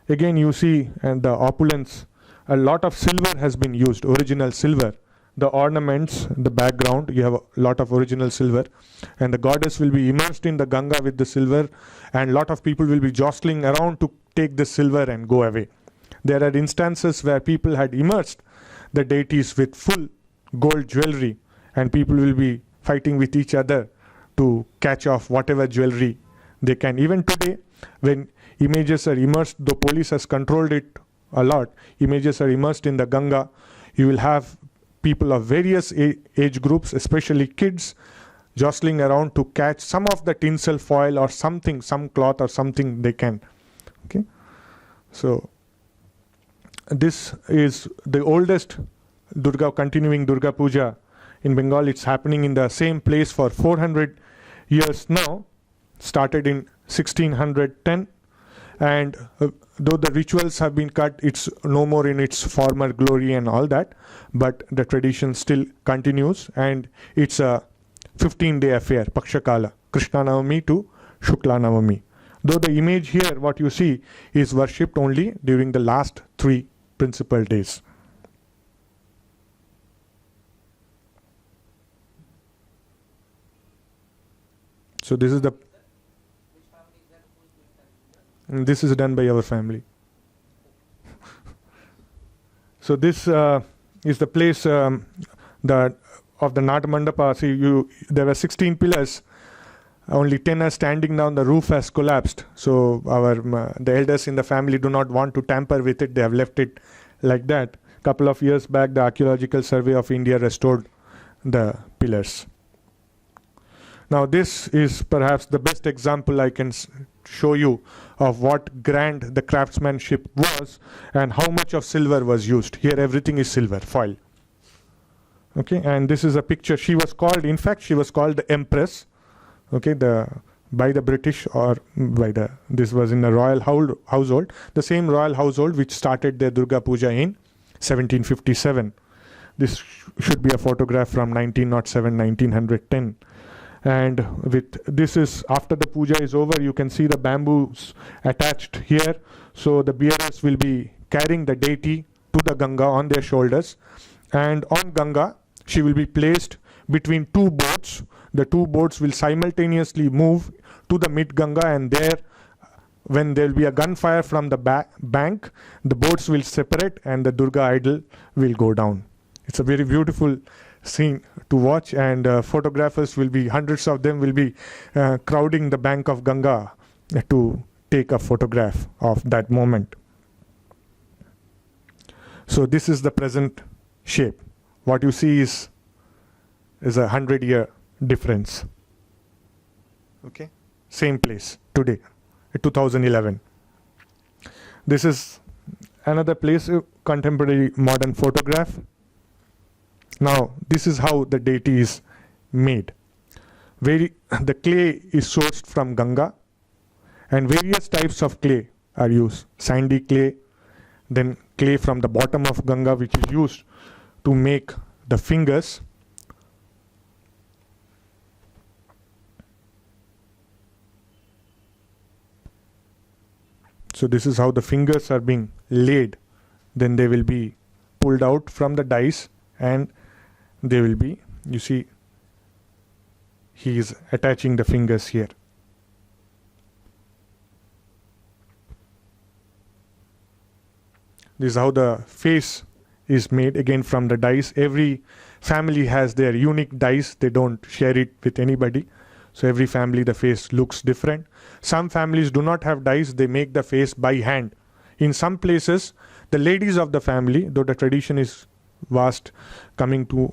Again, you see, and the opulence, a lot of silver has been used, original silver. The ornaments, the background, you have a lot of original silver. And the goddess will be immersed in the Ganga with the silver, and a lot of people will be jostling around to take the silver and go away. There are instances where people had immersed the deities with full gold jewelry, and people will be fighting with each other to catch off whatever jewelry they can. Even today, when images are immersed, the police has controlled it a lot, images are immersed in the Ganga, you will have people of various age groups, especially kids, jostling around to catch some of the tinsel foil or something, some cloth or something they can. Okay, so this is the oldest continuing Durga Puja in Bengal. It's happening in the same place for 400 years now, started in 1610, and though the rituals have been cut, it's no more in its former glory and all that, but the tradition still continues, and it's a 15-day affair, Pakshakala, Krishna Navami to Shukla Navami. Though the image here, what you see, is worshipped only during the last 3 principal days. So this is the. And this is done by our family. So this is the place of the Nat Mandapa. See, there were 16 pillars. Only 10 are standing now. The roof has collapsed. So the elders in the family do not want to tamper with it. They have left it like that. Couple of years back, the Archaeological Survey of India restored the pillars. Now this is perhaps the best example I can show you of what grand the craftsmanship was and how much of silver was used. Here everything is silver, foil. Okay, and this is a picture. She was called, in fact, she was called the Empress. Okay, by the British, or this was in the royal household, the same royal household which started their Durga Puja in 1757. This should be a photograph from 1907, 1910. And with this is after the puja is over, you can see the bamboos attached here. So the bearers will be carrying the deity to the Ganga on their shoulders, and on Ganga she will be placed between two boats. The two boats will simultaneously move to the mid Ganga, and there, when there will be a gunfire from the bank, the boats will separate and the Durga idol will go down. It's a very beautiful scene to watch, and photographers will be, hundreds of them will be crowding the bank of Ganga to take a photograph of that moment. So this is the present shape. What you see is a 100-year difference. Okay, same place today, 2011. This is another place, a contemporary modern photograph. Now, this is how the deity is made. The clay is sourced from Ganga, and various types of clay are used. Sandy clay, then clay from the bottom of Ganga, which is used to make the fingers. So this is how the fingers are being laid. Then they will be pulled out from the dice, and they will be, you see, he is attaching the fingers here. This is how the face is made, again from the dice. Every family has their unique dice. They don't share it with anybody. So every family, the face looks different. Some families do not have dice. They make the face by hand. In some places, the ladies of the family, though the tradition is vast, coming to,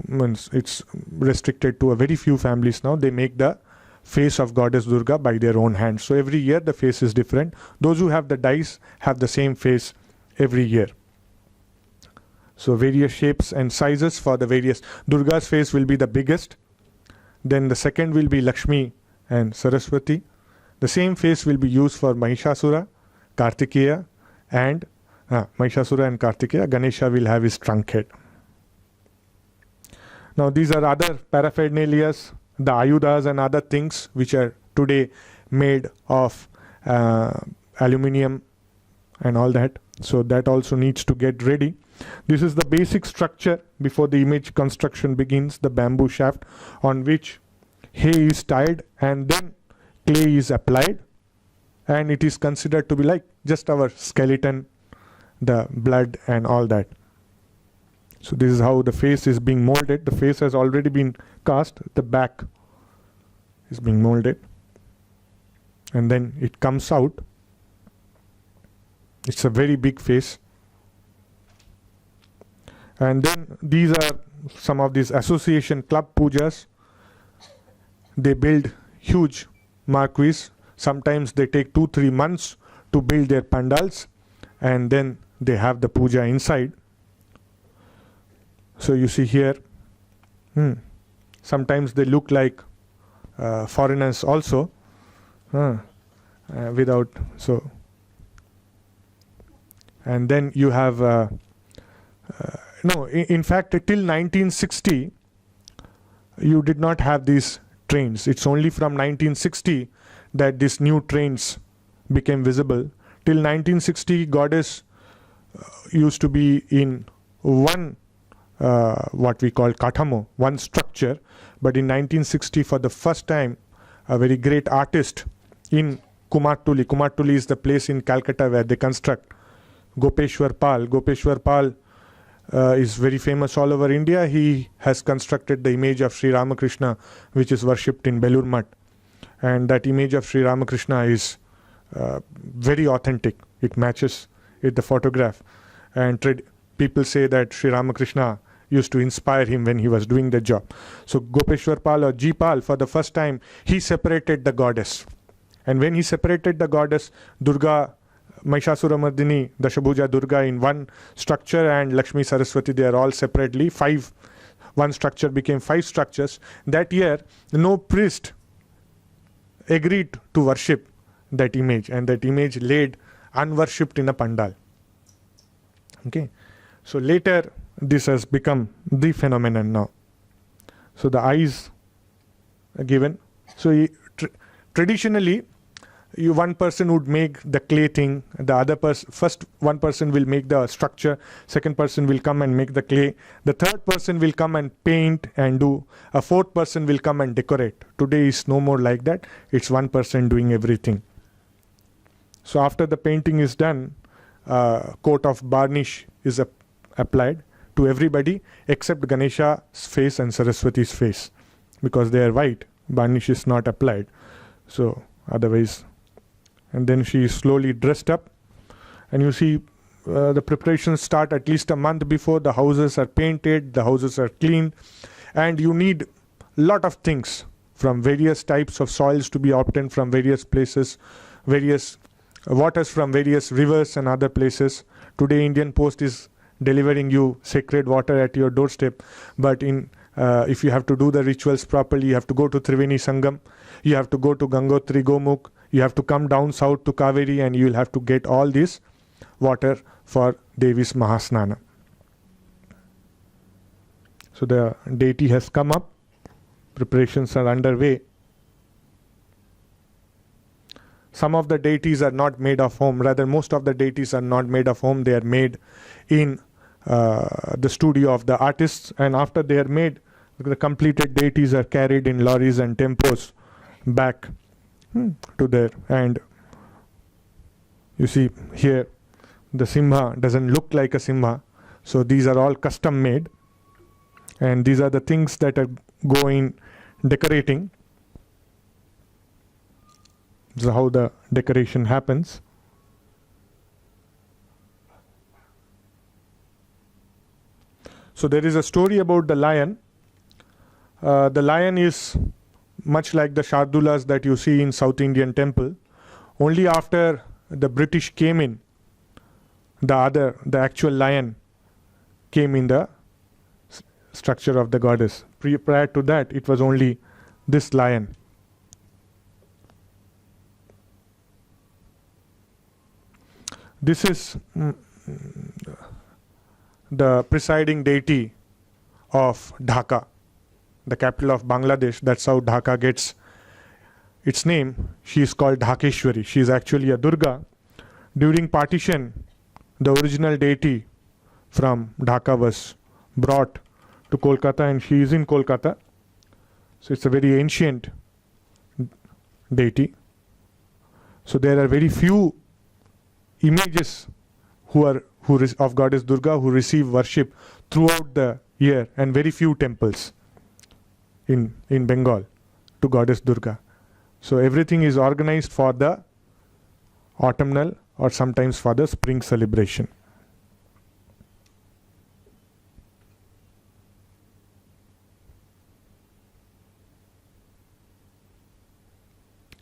it's restricted to a very few families now, they make the face of Goddess Durga by their own hands. So every year the face is different. Those who have the dice have the same face every year. So various shapes and sizes for the various. Durga's face will be the biggest. Then the second will be Lakshmi and Saraswati. The same face will be used for Mahishasura, Kartikeya, and Mahishasura and Kartikeya. Ganesha will have his trunk head. Now these are other paraphernalias, the ayudas and other things which are today made of aluminium and all that. So that also needs to get ready. This is the basic structure before the image construction begins, the bamboo shaft on which hay is tied and then clay is applied, and it is considered to be like just our skeleton, the blood and all that. So this is how the face is being molded. The face has already been cast, the back is being molded, and then it comes out. It's a very big face. And then these are some of these association club pujas. They build huge marquees. Sometimes they take 2-3 months to build their pandals, and then they have the puja inside. So you see here, sometimes they look like foreigners also, without, so. And then you have, in fact, till 1960, you did not have these trains. It's only from 1960 that these new trains became visible. Till 1960, Goddess used to be in one, what we call kathamo, one structure. But in 1960, for the first time, a very great artist in Kumartuli. Kumartuli is the place in Calcutta where they construct. Gopeshwar Pal. Gopeshwar Pal is very famous all over India. He has constructed the image of Sri Ramakrishna, which is worshipped in Belur Math. And that image of Sri Ramakrishna is very authentic. It matches with the photograph. And people say that Sri Ramakrishna used to inspire him when he was doing the job. So Gopeshwar Pal or G Pal, for the first time, he separated the goddess. And when he separated the goddess, Durga, Mahishasura Mardini, Dashabhuja Durga in one structure, and Lakshmi Saraswati, they are all separately. One structure became 5 structures. That year, no priest agreed to worship that image, and that image laid unworshipped in a pandal. Okay, so later this has become the phenomenon now. So the eyes are given So traditionally, one person would make the clay thing, the other person, first one person will make the structure, second person will come and make the clay, the third person will come and paint and do, a fourth person will come and decorate. Today is no more like that, it's one person doing everything. So after the painting is done, coat of varnish is applied to everybody except Ganesha's face and Saraswati's face, because they are white, varnish is not applied. So otherwise, and then she is slowly dressed up, and you see the preparations start at least a month before. The houses are painted, the houses are cleaned, and you need lot of things from various types of soils to be obtained from various places, various waters from various rivers and other places. Today Indian Post is delivering you sacred water at your doorstep, but if you have to do the rituals properly, you have to go to Triveni Sangam, you have to go to Gangotri Gomukh, you have to come down south to Kaveri, and you will have to get all this water for Devi's Mahasnana. So the deity has come up, preparations are underway. Some of the deities are not made of home, rather most of the deities are not made of home, they are made in the studio of the artists, and after they are made, the completed deities are carried in lorries and tempos back to there. And you see here the Simha doesn't look like a Simha, so these are all custom made, and these are the things that are going decorating. This is how the decoration happens. So there is a story about the lion. The lion is much like the Shardulas that you see in South Indian temple. Only after the British came in, the actual lion came in the structure of the goddess. Prior to that, it was only this lion. This is the presiding deity of Dhaka, the capital of Bangladesh. That's how Dhaka gets its name. She is called Dhakeshwari. She is actually a Durga. During partition, the original deity from Dhaka was brought to Kolkata, and she is in Kolkata. So it's a very ancient deity. So there are very few images of goddess Durga who receive worship throughout the year, and very few temples in Bengal to goddess Durga. So everything is organized for the autumnal or sometimes for the spring celebration.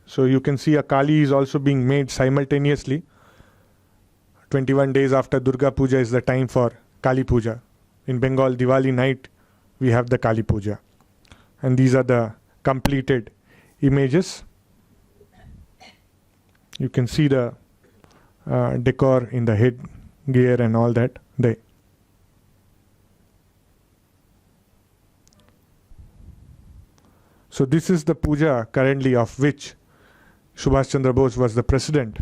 So you can see a Kali is also being made simultaneously. 21 days after Durga Puja is the time for Kali Puja. In Bengal, Diwali night, we have the Kali Puja. And these are the completed images. You can see the decor in the head gear and all that. So this is the puja currently of which Subhash Chandra Bose was the president.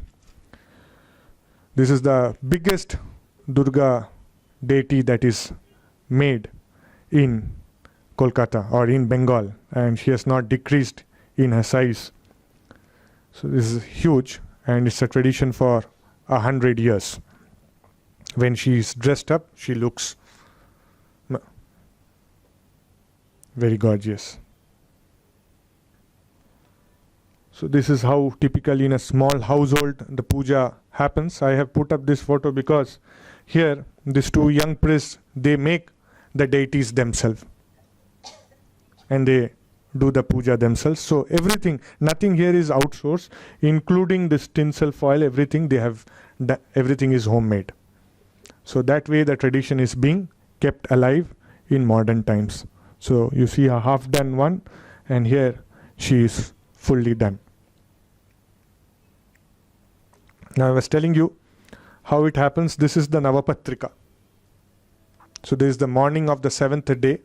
This is the biggest Durga deity that is made in Kolkata or in Bengal, and she has not decreased in her size. So this is huge, and it's a tradition for 100 years. When she is dressed up, she looks very gorgeous. So this is how typically in a small household the puja happens. I have put up this photo because here these two young priests, they make the deities themselves and they do the puja themselves. So everything, nothing here is outsourced, including this tinsel foil, everything everything is homemade. So that way the tradition is being kept alive in modern times. So you see a half done one, and here she is fully done. Now I was telling you how it happens. This is the Navapatrika. So this is the morning of the 7th day.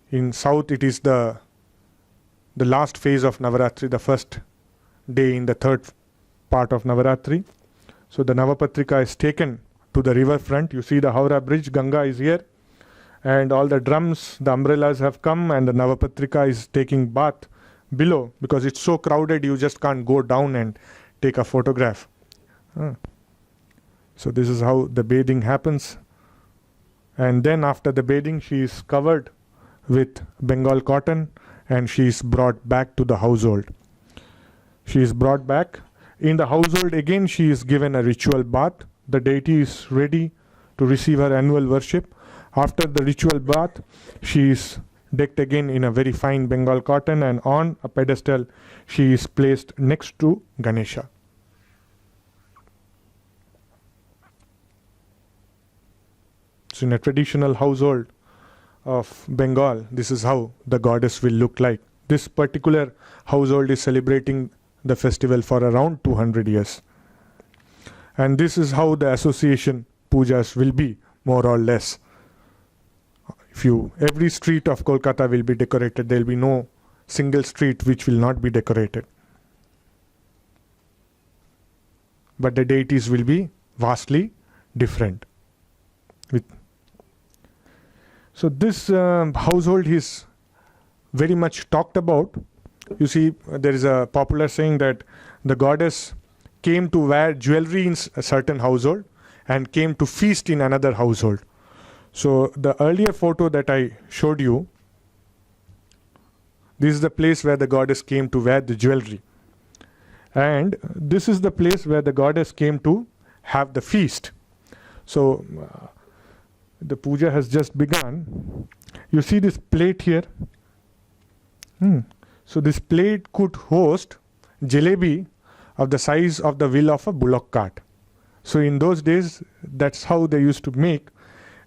In south it is the the last phase of Navaratri, the first day in the third part of Navaratri. So the Navapatrika is taken to the riverfront. You see the Howrah Bridge, Ganga is here, and all the drums, the umbrellas have come, and the Navapatrika is taking bath below because it's so crowded you just can't go down and take a photograph. So this is how the bathing happens. And then after the bathing, she is covered with Bengal cotton and she is brought back to the household. She is brought back. In the household again, she is given a ritual bath. The deity is ready to receive her annual worship. After the ritual bath, she is decked again in a very fine Bengal cotton, and on a pedestal she is placed next to Ganesha. So in a traditional household of Bengal, this is how the goddess will look like. This particular household is celebrating the festival for around 200 years. And this is how the association pujas will be, more or less. Every street of Kolkata will be decorated. There will be no single street which will not be decorated. But the deities will be vastly different. So this household is very much talked about. You see, there is a popular saying that the goddess came to wear jewelry in a certain household and came to feast in another household. So the earlier photo that I showed you, this is the place where the goddess came to wear the jewelry. And this is the place where the goddess came to have the feast. So the puja has just begun. You see this plate here? So this plate could host jalebi of the size of the wheel of a bullock cart. So in those days, that's how they used to make.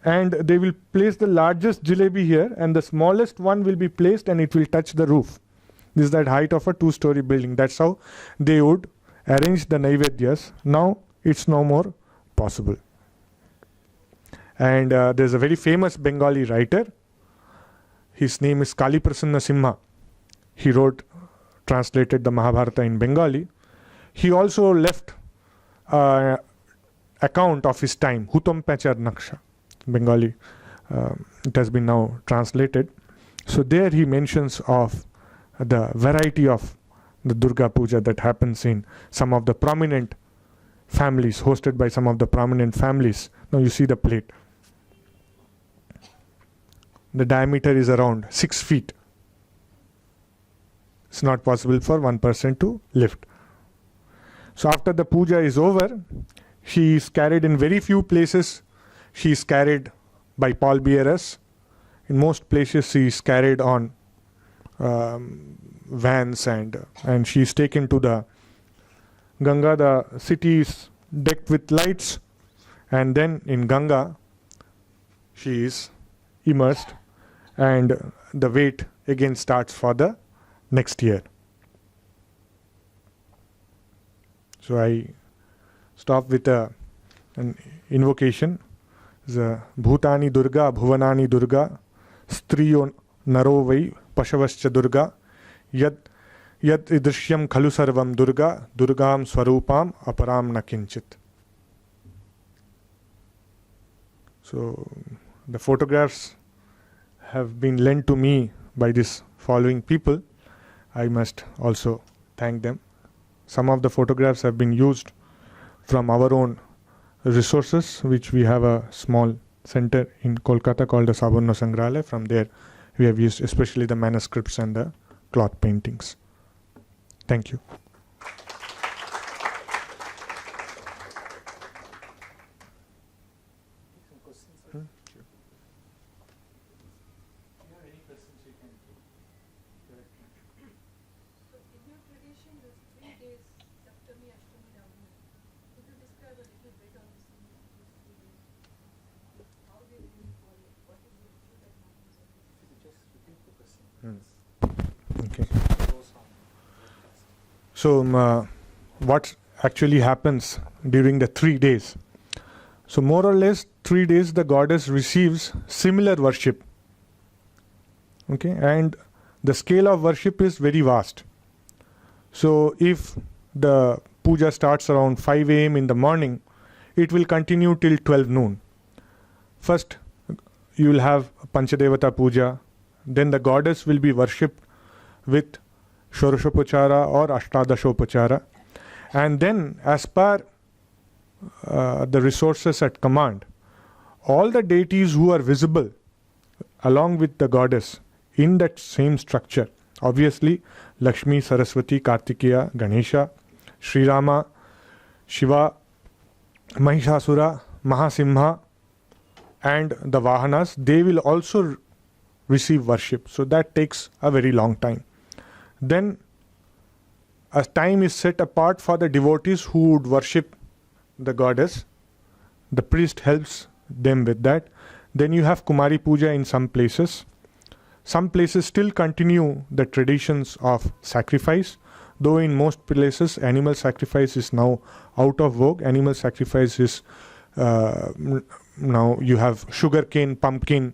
And they will place the largest jalebi here, and the smallest one will be placed and it will touch the roof. This is that height of a 2-story building. That's how they would arrange the Naivedyas. Now it's no more possible. And there's a very famous Bengali writer. His name is Kali Prasanna Simha. He translated the Mahabharata in Bengali. He also left account of his time, Hutom Pachar Naksha, Bengali. It has been now translated. So there he mentions of the variety of the Durga Puja that happens in some of the prominent families, hosted by some of the prominent families. Now you see the plate. The diameter is around 6 feet. It's not possible for one person to lift. So after the puja is over, she is carried in very few places. She is carried by pallbearers. In most places she is carried on vans, and she is taken to the Ganga. The city is decked with lights, and then in Ganga she is immersed, and the wait again starts for the next year. So I stop with an invocation. The Bhutani Durga, Bhuvanani Durga, Striyo Naro Vai, Pashavascha Durga, Yad Idrishyam Khalu Sarvam Durga, Durgam Swarupam Aparam Nakinchit. So the photographs have been lent to me by these following people. I must also thank them. Some of the photographs have been used from our own resources, which we have a small center in Kolkata called the Savarna Sangrahalaya. From there we have used especially the manuscripts and the cloth paintings. Thank you. Some questions, sir? If you have any questions, you can direct me. So in your tradition, there's 3 days, Saptami, Ashtami, Navami. Could you describe a little bit on these 3 days? How they really fall? What is the ritual that happens on this? If you could just repeat the question. Okay. Goes on. So what actually happens during the 3 days? So more or less 3 days the goddess receives similar worship. Okay, and the scale of worship is very vast. So if the puja starts around 5 a.m. in the morning, it will continue till 12 noon. First, you will have Panchadevata puja, then the goddess will be worshipped with Shorashopachara or Ashtadashopachara, and then as per the resources at command, all the deities who are visible along with the goddess in that same structure, obviously Lakshmi, Saraswati, Kartikeya, Ganesha, Sri Rama, Shiva, Mahishasura, Mahasimha, and the Vahanas, they will also receive worship. So that takes a very long time. Then a time is set apart for the devotees who would worship the goddess. The priest helps them with that. Then you have Kumari Puja in some places. Some places still continue the traditions of sacrifice, though in most places animal sacrifice is now out of vogue. Animal sacrifice is now you have sugarcane, pumpkin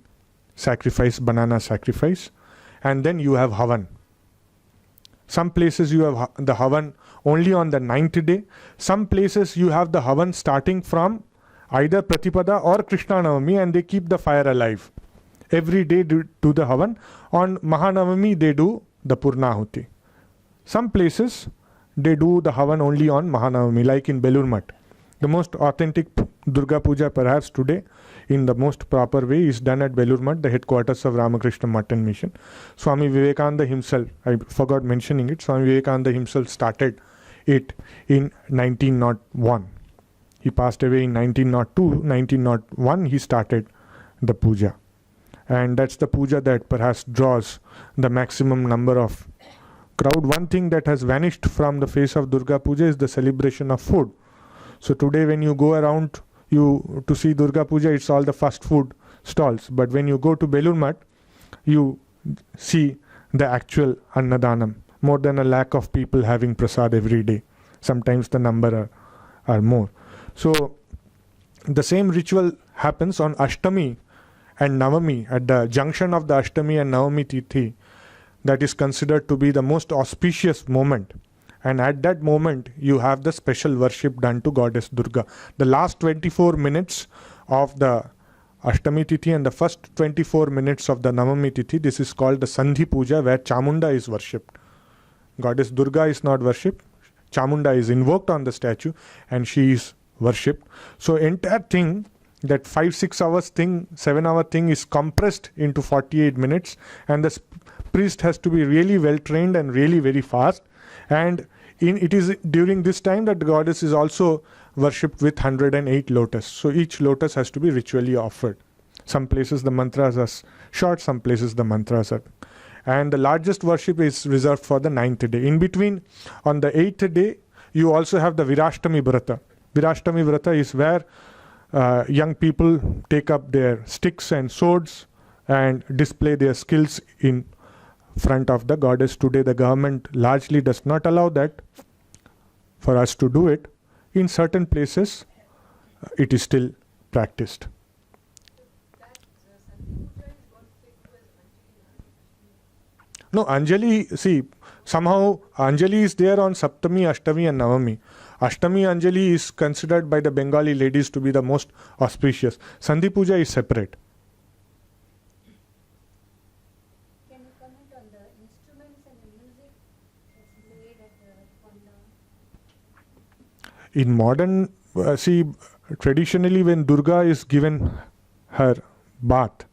sacrifice, banana sacrifice, and then you have Havan. Some places you have the Havan only on the 9th day. Some places you have the Havan starting from either Pratipada or Krishna Navami, and they keep the fire alive. Every day do the Havan. On Mahanavami they do the Purnahuti. Some places they do the Havan only on Mahanavami, like in Belur Math. The most authentic Durga Puja perhaps today in the most proper way is done at Belur Math, the headquarters of Ramakrishna Math and Mission. Swami Vivekananda himself, I forgot mentioning it, Swami Vivekananda himself started it in 1901. He passed away in 1902. 1901 he started the puja. And that's the puja that perhaps draws the maximum number of crowd. One thing that has vanished from the face of Durga Puja is the celebration of food. So today when you go around to see Durga Puja, it's all the fast food stalls. But when you go to Belur Math, you see the actual Annadanam. More than 1 lakh of people having prasad every day. Sometimes the number are more. So the same ritual happens on Ashtami and Navami, at the junction of the Ashtami and Navami Tithi. That is considered to be the most auspicious moment. And at that moment, you have the special worship done to Goddess Durga. The last 24 minutes of the Ashtami Tithi and the first 24 minutes of the Navami Tithi, this is called the Sandhi Puja, where Chamunda is worshipped. Goddess Durga is not worshipped. Chamunda is invoked on the statue and she is worshipped. So entire thing, that 5-6 hours thing, 7-hour thing is compressed into 48 minutes, and the priest has to be really well trained and really very fast. And it is during this time that the goddess is also worshipped with 108 lotus. So each lotus has to be ritually offered. Some places the mantras are short, some places the mantras are. And the largest worship is reserved for the 9th day. In between, on the 8th day, you also have the Virashtami Vrata. Virashtami Vrata is where young people take up their sticks and swords and display their skills in front of the goddess. Today the government largely does not allow that for us to do it. In certain places it is still practiced. That Sandhi Puja is what referred to as Anjali. No, Anjali, see, somehow Anjali is there on Saptami, Ashtami and Navami. Ashtami Anjali is considered by the Bengali ladies to be the most auspicious. Sandhi Puja is separate. Can you comment on the instruments and the music that's played at the Ponda? In modern, see, traditionally when Durga is given her bath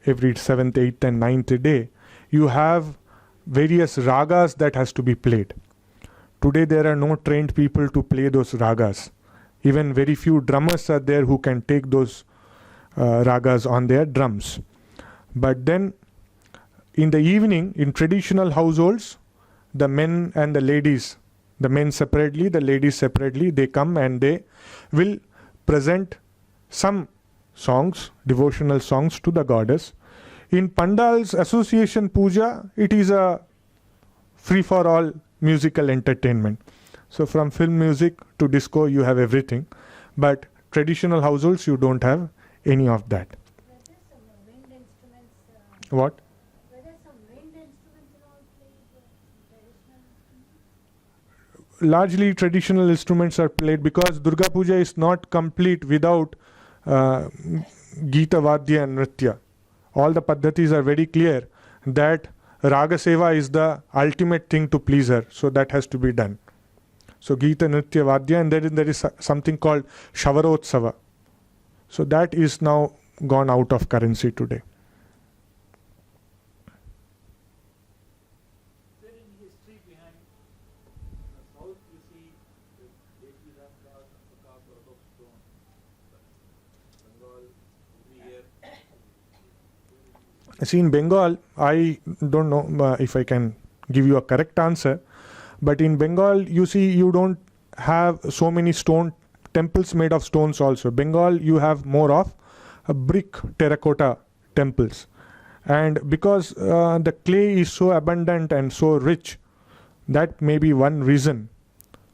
every 7th, 8th and 9th day, you have various ragas that has to be played. Today there are no trained people to play those ragas. Even very few drummers are there who can take those ragas on their drums. But then in the evening, in traditional households, the men and the ladies, the men separately, the ladies separately, they come and they will present some songs, devotional songs to the goddess. In Pandal's association puja, it is a free-for-all musical entertainment. So from film music to disco, you have everything. But traditional households, you don't have any of that. Were there some wind instruments? What? Were there some wind instruments largely traditional instruments are played because Durga Puja is not complete without Gita Vadya and Nritya. All the paddhatis are very clear that Raga Seva is the ultimate thing to please her, so that has to be done. So Gita, Nritya, Vadya, and there is something called Shavarotsava. So that is now gone out of currency today. Is there any history behind the south? You see the Devi Ramdas and Prakash out of stone. Bengal, every year. See, in Bengal, I don't know if I can give you a correct answer, but in Bengal, you see, you don't have so many stone temples made of stones also. Bengal, you have more of brick terracotta temples. And because the clay is so abundant and so rich, that may be one reason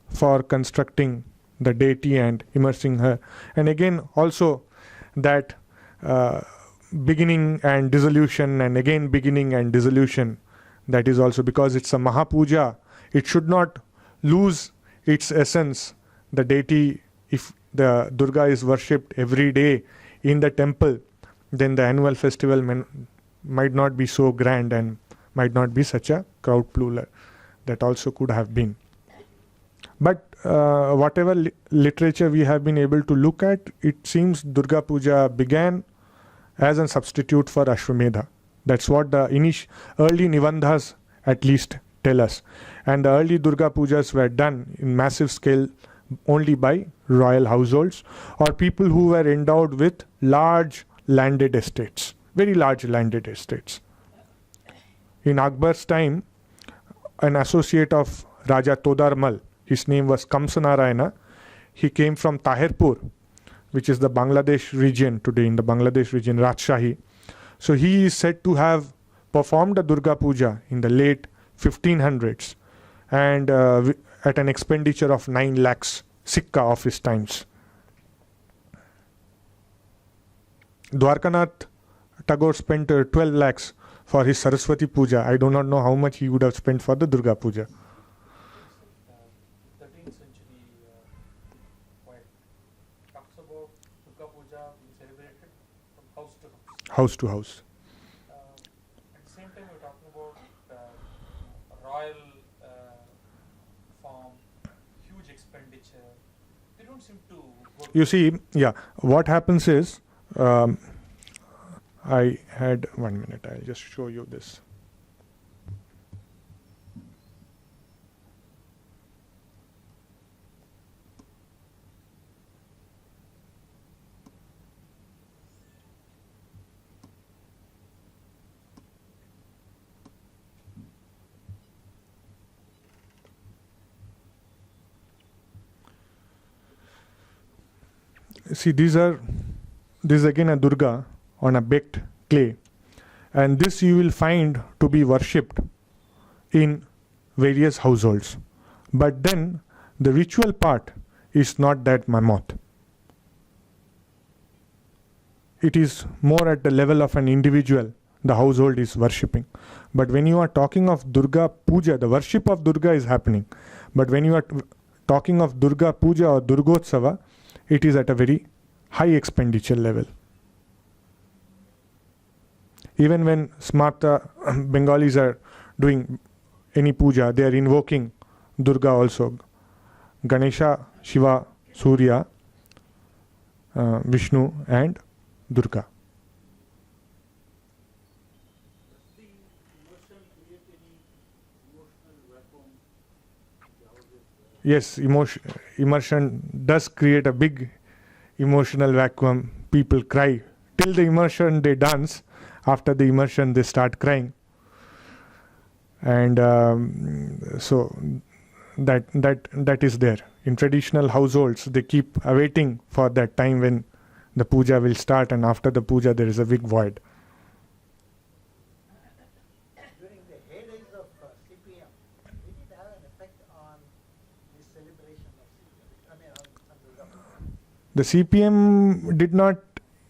for constructing the deity and immersing her. And again, also that beginning and dissolution, and again beginning and dissolution, that is also because it's a Mahapuja. It should not lose its essence. The deity, if the Durga is worshipped every day in the temple, then the annual festival might not be so grand and might not be such a crowd puller. That also could have been. But whatever literature we have been able to look at, it seems Durga Puja began as a substitute for Ashwamedha. That's what the early Nibandhas at least tell us. And the early Durga Pujas were done in massive scale only by royal households or people who were endowed with large landed estates, very large landed estates. In Akbar's time, an associate of Raja Todarmal, his name was Kamsanarayana, he came from Tahirpur, which is the Bangladesh region today, in the Bangladesh region, Rajshahi. So he is said to have performed a Durga Puja in the late 1500s and at an expenditure of 9 lakhs Sikka of his times. Dwarkanath Tagore spent 12 lakhs for his Saraswati Puja. I do not know how much he would have spent for the Durga Puja. 13th century poet talks about Durga Puja being celebrated from house to house. House to house. At the same time, we're talking about royal farm, huge expenditure. They don't seem to go. You see, yeah, what happens is, I had 1 minute, I'll just show you this. See, this is again a Durga on a baked clay, and this you will find to be worshipped in various households. But then the ritual part is not that mammoth. It is more at the level of an individual the household is worshipping. But when you are talking of Durga Puja, the worship of Durga is happening. But when you are talking of Durga Puja or Durgotsava, it is at a very high expenditure level. Even when Smarta Bengalis are doing any puja, they are invoking Durga also. Ganesha, Shiva, Surya, Vishnu and Durga. Does the immersion create any emotional vacuum in the houses? Yes, immersion does create a big emotional vacuum. People cry. Till the immersion they dance. After the immersion they start crying. And so that is there. In traditional households, they keep awaiting for that time when the puja will start, and after the puja there is a big void. During the heydays of CPM, did it have an effect on the celebration of CPM? I mean, on Durga Puja? The CPM did not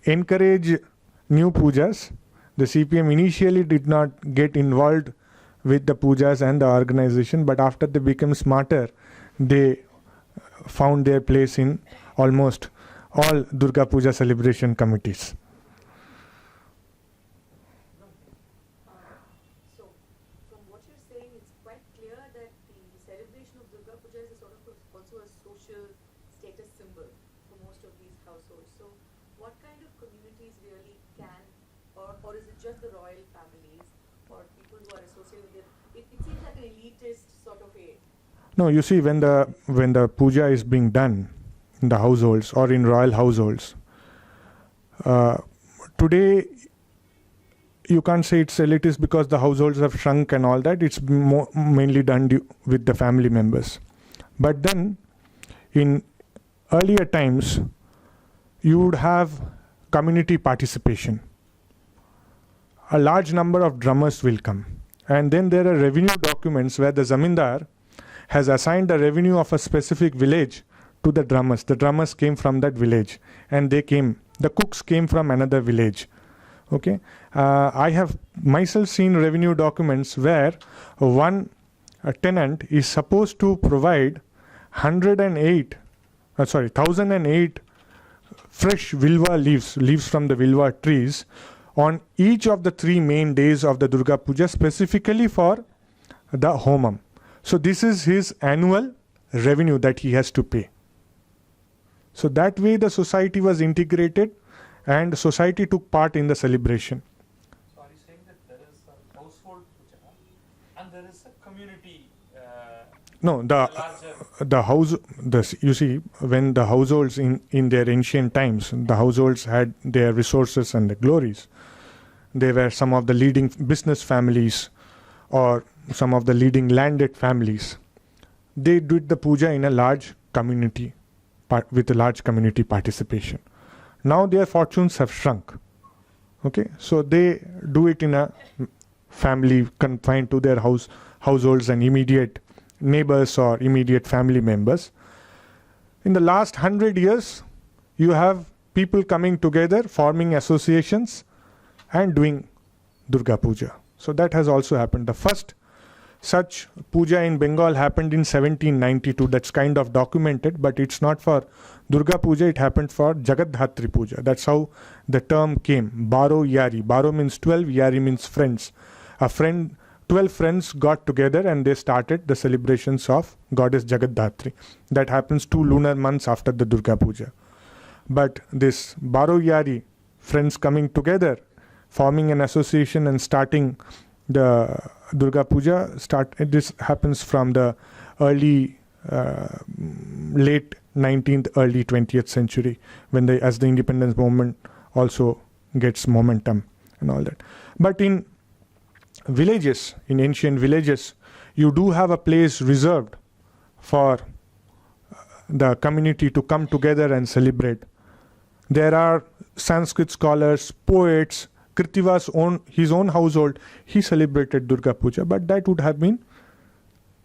encourage new pujas. The CPM initially did not get involved with the pujas and the organization, but after they became smarter, they found their place in almost all Durga Puja celebration committees. So, from what you're saying, it's quite clear that the celebration of Durga Puja is a sort of also a social status symbol for most of these households. So, what kind of communities really can, or is it just the royal families or people who are associated with it? It seems like an elitist sort of a. No, you see, when the puja is being done in the households or in royal households, today you can't say it's elitist because the households have shrunk and all that. It's mainly done with the family members. But then, in earlier times, you would have community participation. A large number of drummers will come. And then there are revenue documents where the zamindar has assigned the revenue of a specific village to the drummers. The drummers came from that village, and the cooks came from another village. Okay, I have myself seen revenue documents where one tenant is supposed to provide 1008 fresh vilva leaves from the vilva trees on each of the 3 main days of the Durga Puja, specifically for the homam. So this is his annual revenue that he has to pay. So that way the society was integrated and society took part in the celebration. So are you saying that there is a household puja and there is a community No, larger? you see, when the households in their ancient times, the households had their resources and the glories. They were some of the leading business families or some of the leading landed families. They did the puja in a large community, with a large community participation. Now their fortunes have shrunk. Okay, so they do it in a family confined to their households and immediate neighbors or immediate family members. In the last 100 years, you have people coming together, forming associations and doing Durga Puja. So that has also happened. The first such puja in Bengal happened in 1792. That's kind of documented, but it's not for Durga Puja. It happened for Jagadhatri Puja. That's how the term came. Baro Yari. Baro means 12, Yari means friends. 12 friends got together and they started the celebrations of goddess Jagadhatri. That happens 2 lunar months after the Durga Puja. But this Baro Yari, friends coming together, forming an association and starting the Durga Puja, this happens from the early, late 19th, early 20th century, when as the independence movement also gets momentum and all that. But in villages, in ancient villages, you do have a place reserved for the community to come together and celebrate. There are Sanskrit scholars, poets. Kritiva's his own household, he celebrated Durga Puja, but that would have been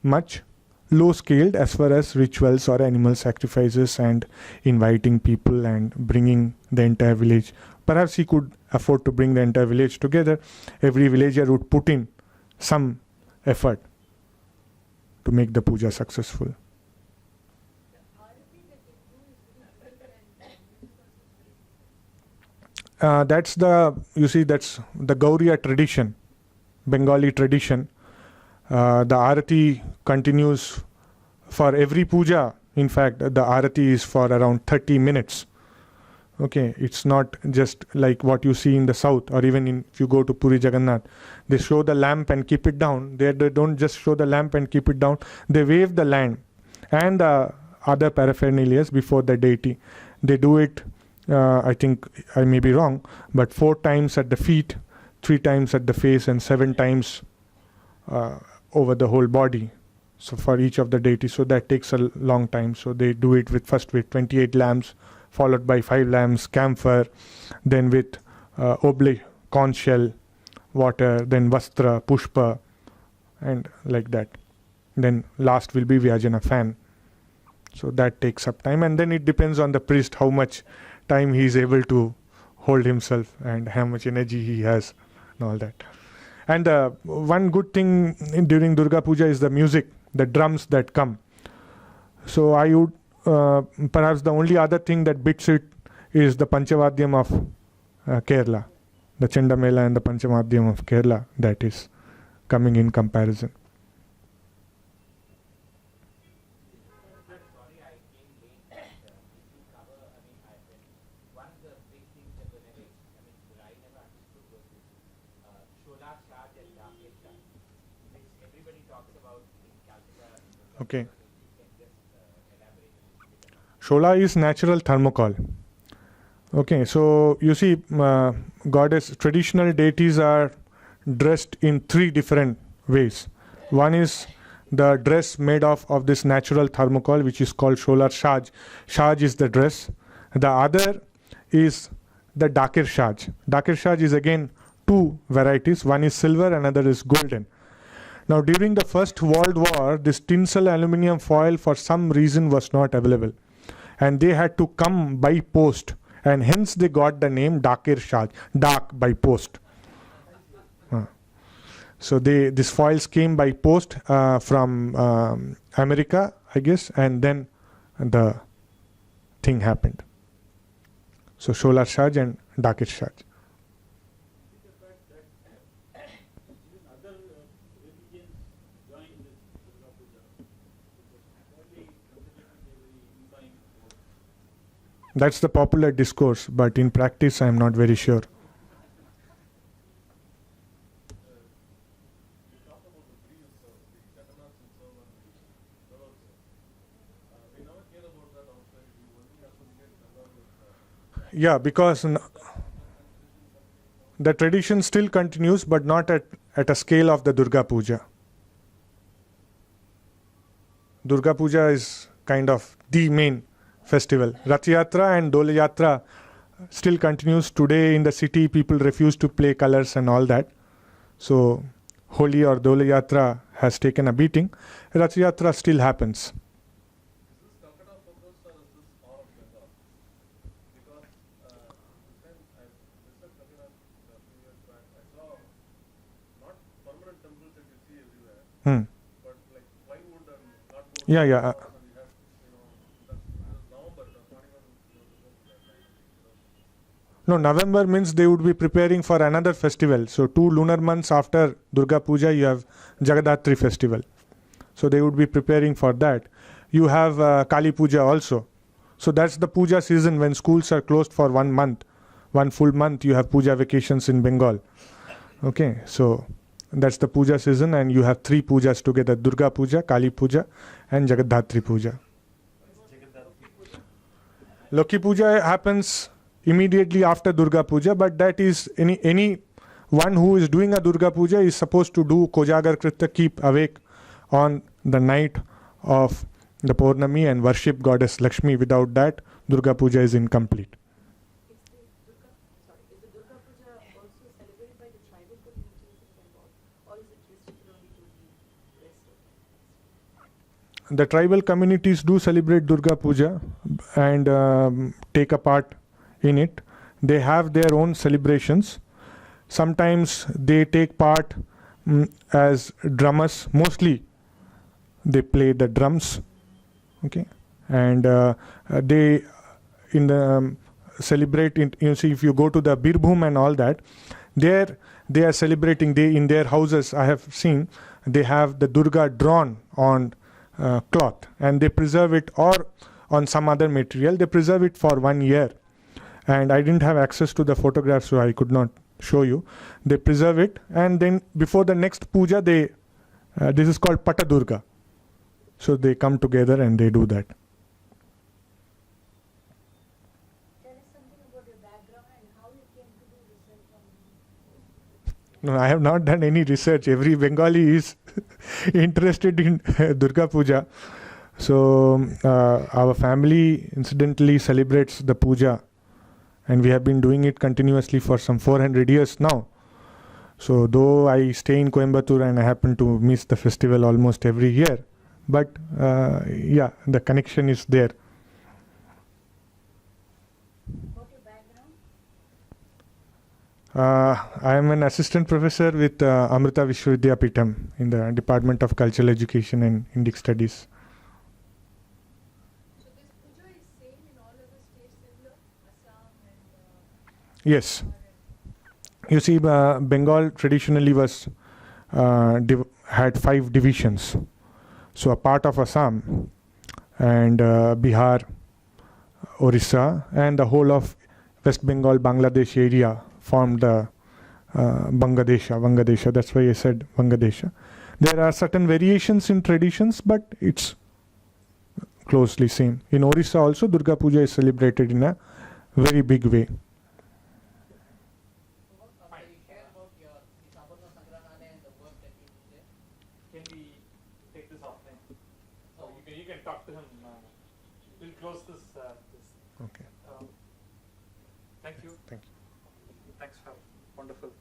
much low scaled as far as rituals or animal sacrifices and inviting people and bringing the entire village. Perhaps he could afford to bring the entire village together. Every villager would put in some effort to make the puja successful. That's the Gauriya tradition, Bengali tradition. The Arati continues for every puja. In fact, the Arati is for around 30 minutes. Okay, it's not just like what you see in the south, or even if you go to Puri Jagannath, they show the lamp and keep it down. They don't just show the lamp and keep it down. They wave the lamp and the other paraphernalia before the deity. They do it, I think I may be wrong, but 4 times at the feet, 3 times at the face, and 7 times over the whole body. So for each of the deities, so that takes a long time. So they do it first with 28 lamps, followed by 5 lamps, camphor, then with oblate, conch shell, water, then vastra, pushpa, and like that. Then last will be Vyajana fan. So that takes up time, and then it depends on the priest how much time he is able to hold himself and how much energy he has and all that. And one good thing during Durga Puja is the music, the drums that come. So I would perhaps the only other thing that beats it is the Panchavadyam of Kerala, the Chendamela and the Panchavadyam of Kerala that is coming in comparison. Sorry, I came late. Did you cover, one of the big things that were never, I never understood was this Shola Shaj and Daket Shaj, which everybody talks about in Calcutta. Okay. You can just elaborate a little bit. Shola is natural thermocol. Okay, so you see, goddess, traditional deities are dressed in 3 different ways. One is the dress made of this natural thermocol, which is called Shola Shaj. Shaj is the dress. The other is the Dakir Shaj. Dakir Shaj is again 2 varieties. One is silver, another is golden. Now, during the First World War, this tinsel aluminium foil for some reason was not available. And they had to come by post. And hence they got the name Dakir Shaj, dark by post. So these foils came by post from America, I guess, and then the thing happened. So Shola Shaj and Dakir Shaj. The fact that even other religions join this Durga Puja, because only considering they will unifying force. That's the popular discourse, but in practice I am not very sure. Yeah, because the tradition still continues, but not at a scale of the Durga Puja. Durga Puja is kind of the main festival. Rath Yatra and Dole Yatra still continues. Today in the city, people refuse to play colors and all that. So Holi or Dole Yatra has taken a beating. Rath Yatra still happens. Hmm. Yeah, yeah. No, November means they would be preparing for another festival. So 2 lunar months after Durga Puja, you have Jagadhatri festival. So they would be preparing for that. You have Kali Puja also. So that's the puja season when schools are closed for 1 month. 1 full month you have puja vacations in Bengal. Okay, so that's the puja season, and you have 3 pujas together: Durga Puja, Kali Puja and Jagadhatri Puja. Lokhi Puja happens immediately after Durga Puja, but that is any one who is doing a Durga Puja is supposed to do Kojagar Kritya, keep awake on the night of the Purnami and worship goddess Lakshmi. Without that, Durga Puja is incomplete. Is the Durga Puja also celebrated by the tribal communities in Bengal, or is it restricted only to the rest of The tribal communities do celebrate Durga Puja and take a part in it. They have their own celebrations. Sometimes they take part as drummers. Mostly they play the drums. Okay, and they in the celebrate. You see, if you go to the Birbhum and all that, there they are celebrating. They in their houses, I have seen, they have the Durga drawn on cloth, and they preserve it, or on some other material. They preserve it for 1 year. And I didn't have access to the photographs, so I could not show you. They preserve it, and then before the next puja, they this is called Pata Durga. So they come together and they do that. Tell us something about your background and how you came to do research on No, I have not done any research. Every Bengali is interested in Durga Puja. So our family incidentally celebrates the puja, and we have been doing it continuously for some 400 years now. So though I stay in Coimbatore and I happen to miss the festival almost every year, but yeah, the connection is there. About your background? I am an assistant professor with Amrita Vishwavidyapeetham in the Department of Cultural Education and Indic Studies. Yes. You see, Bengal traditionally was had 5 divisions. So a part of Assam and Bihar, Orissa, and the whole of West Bengal, Bangladesh area formed the Vangadesha. That's why I said Vangadesha. There are certain variations in traditions, but it's closely same. In Orissa also, Durga Puja is celebrated in a very big way. Can we take this offline? So you can talk to him. We'll close this. Okay. Thank you. Thank you. Thanks for wonderful.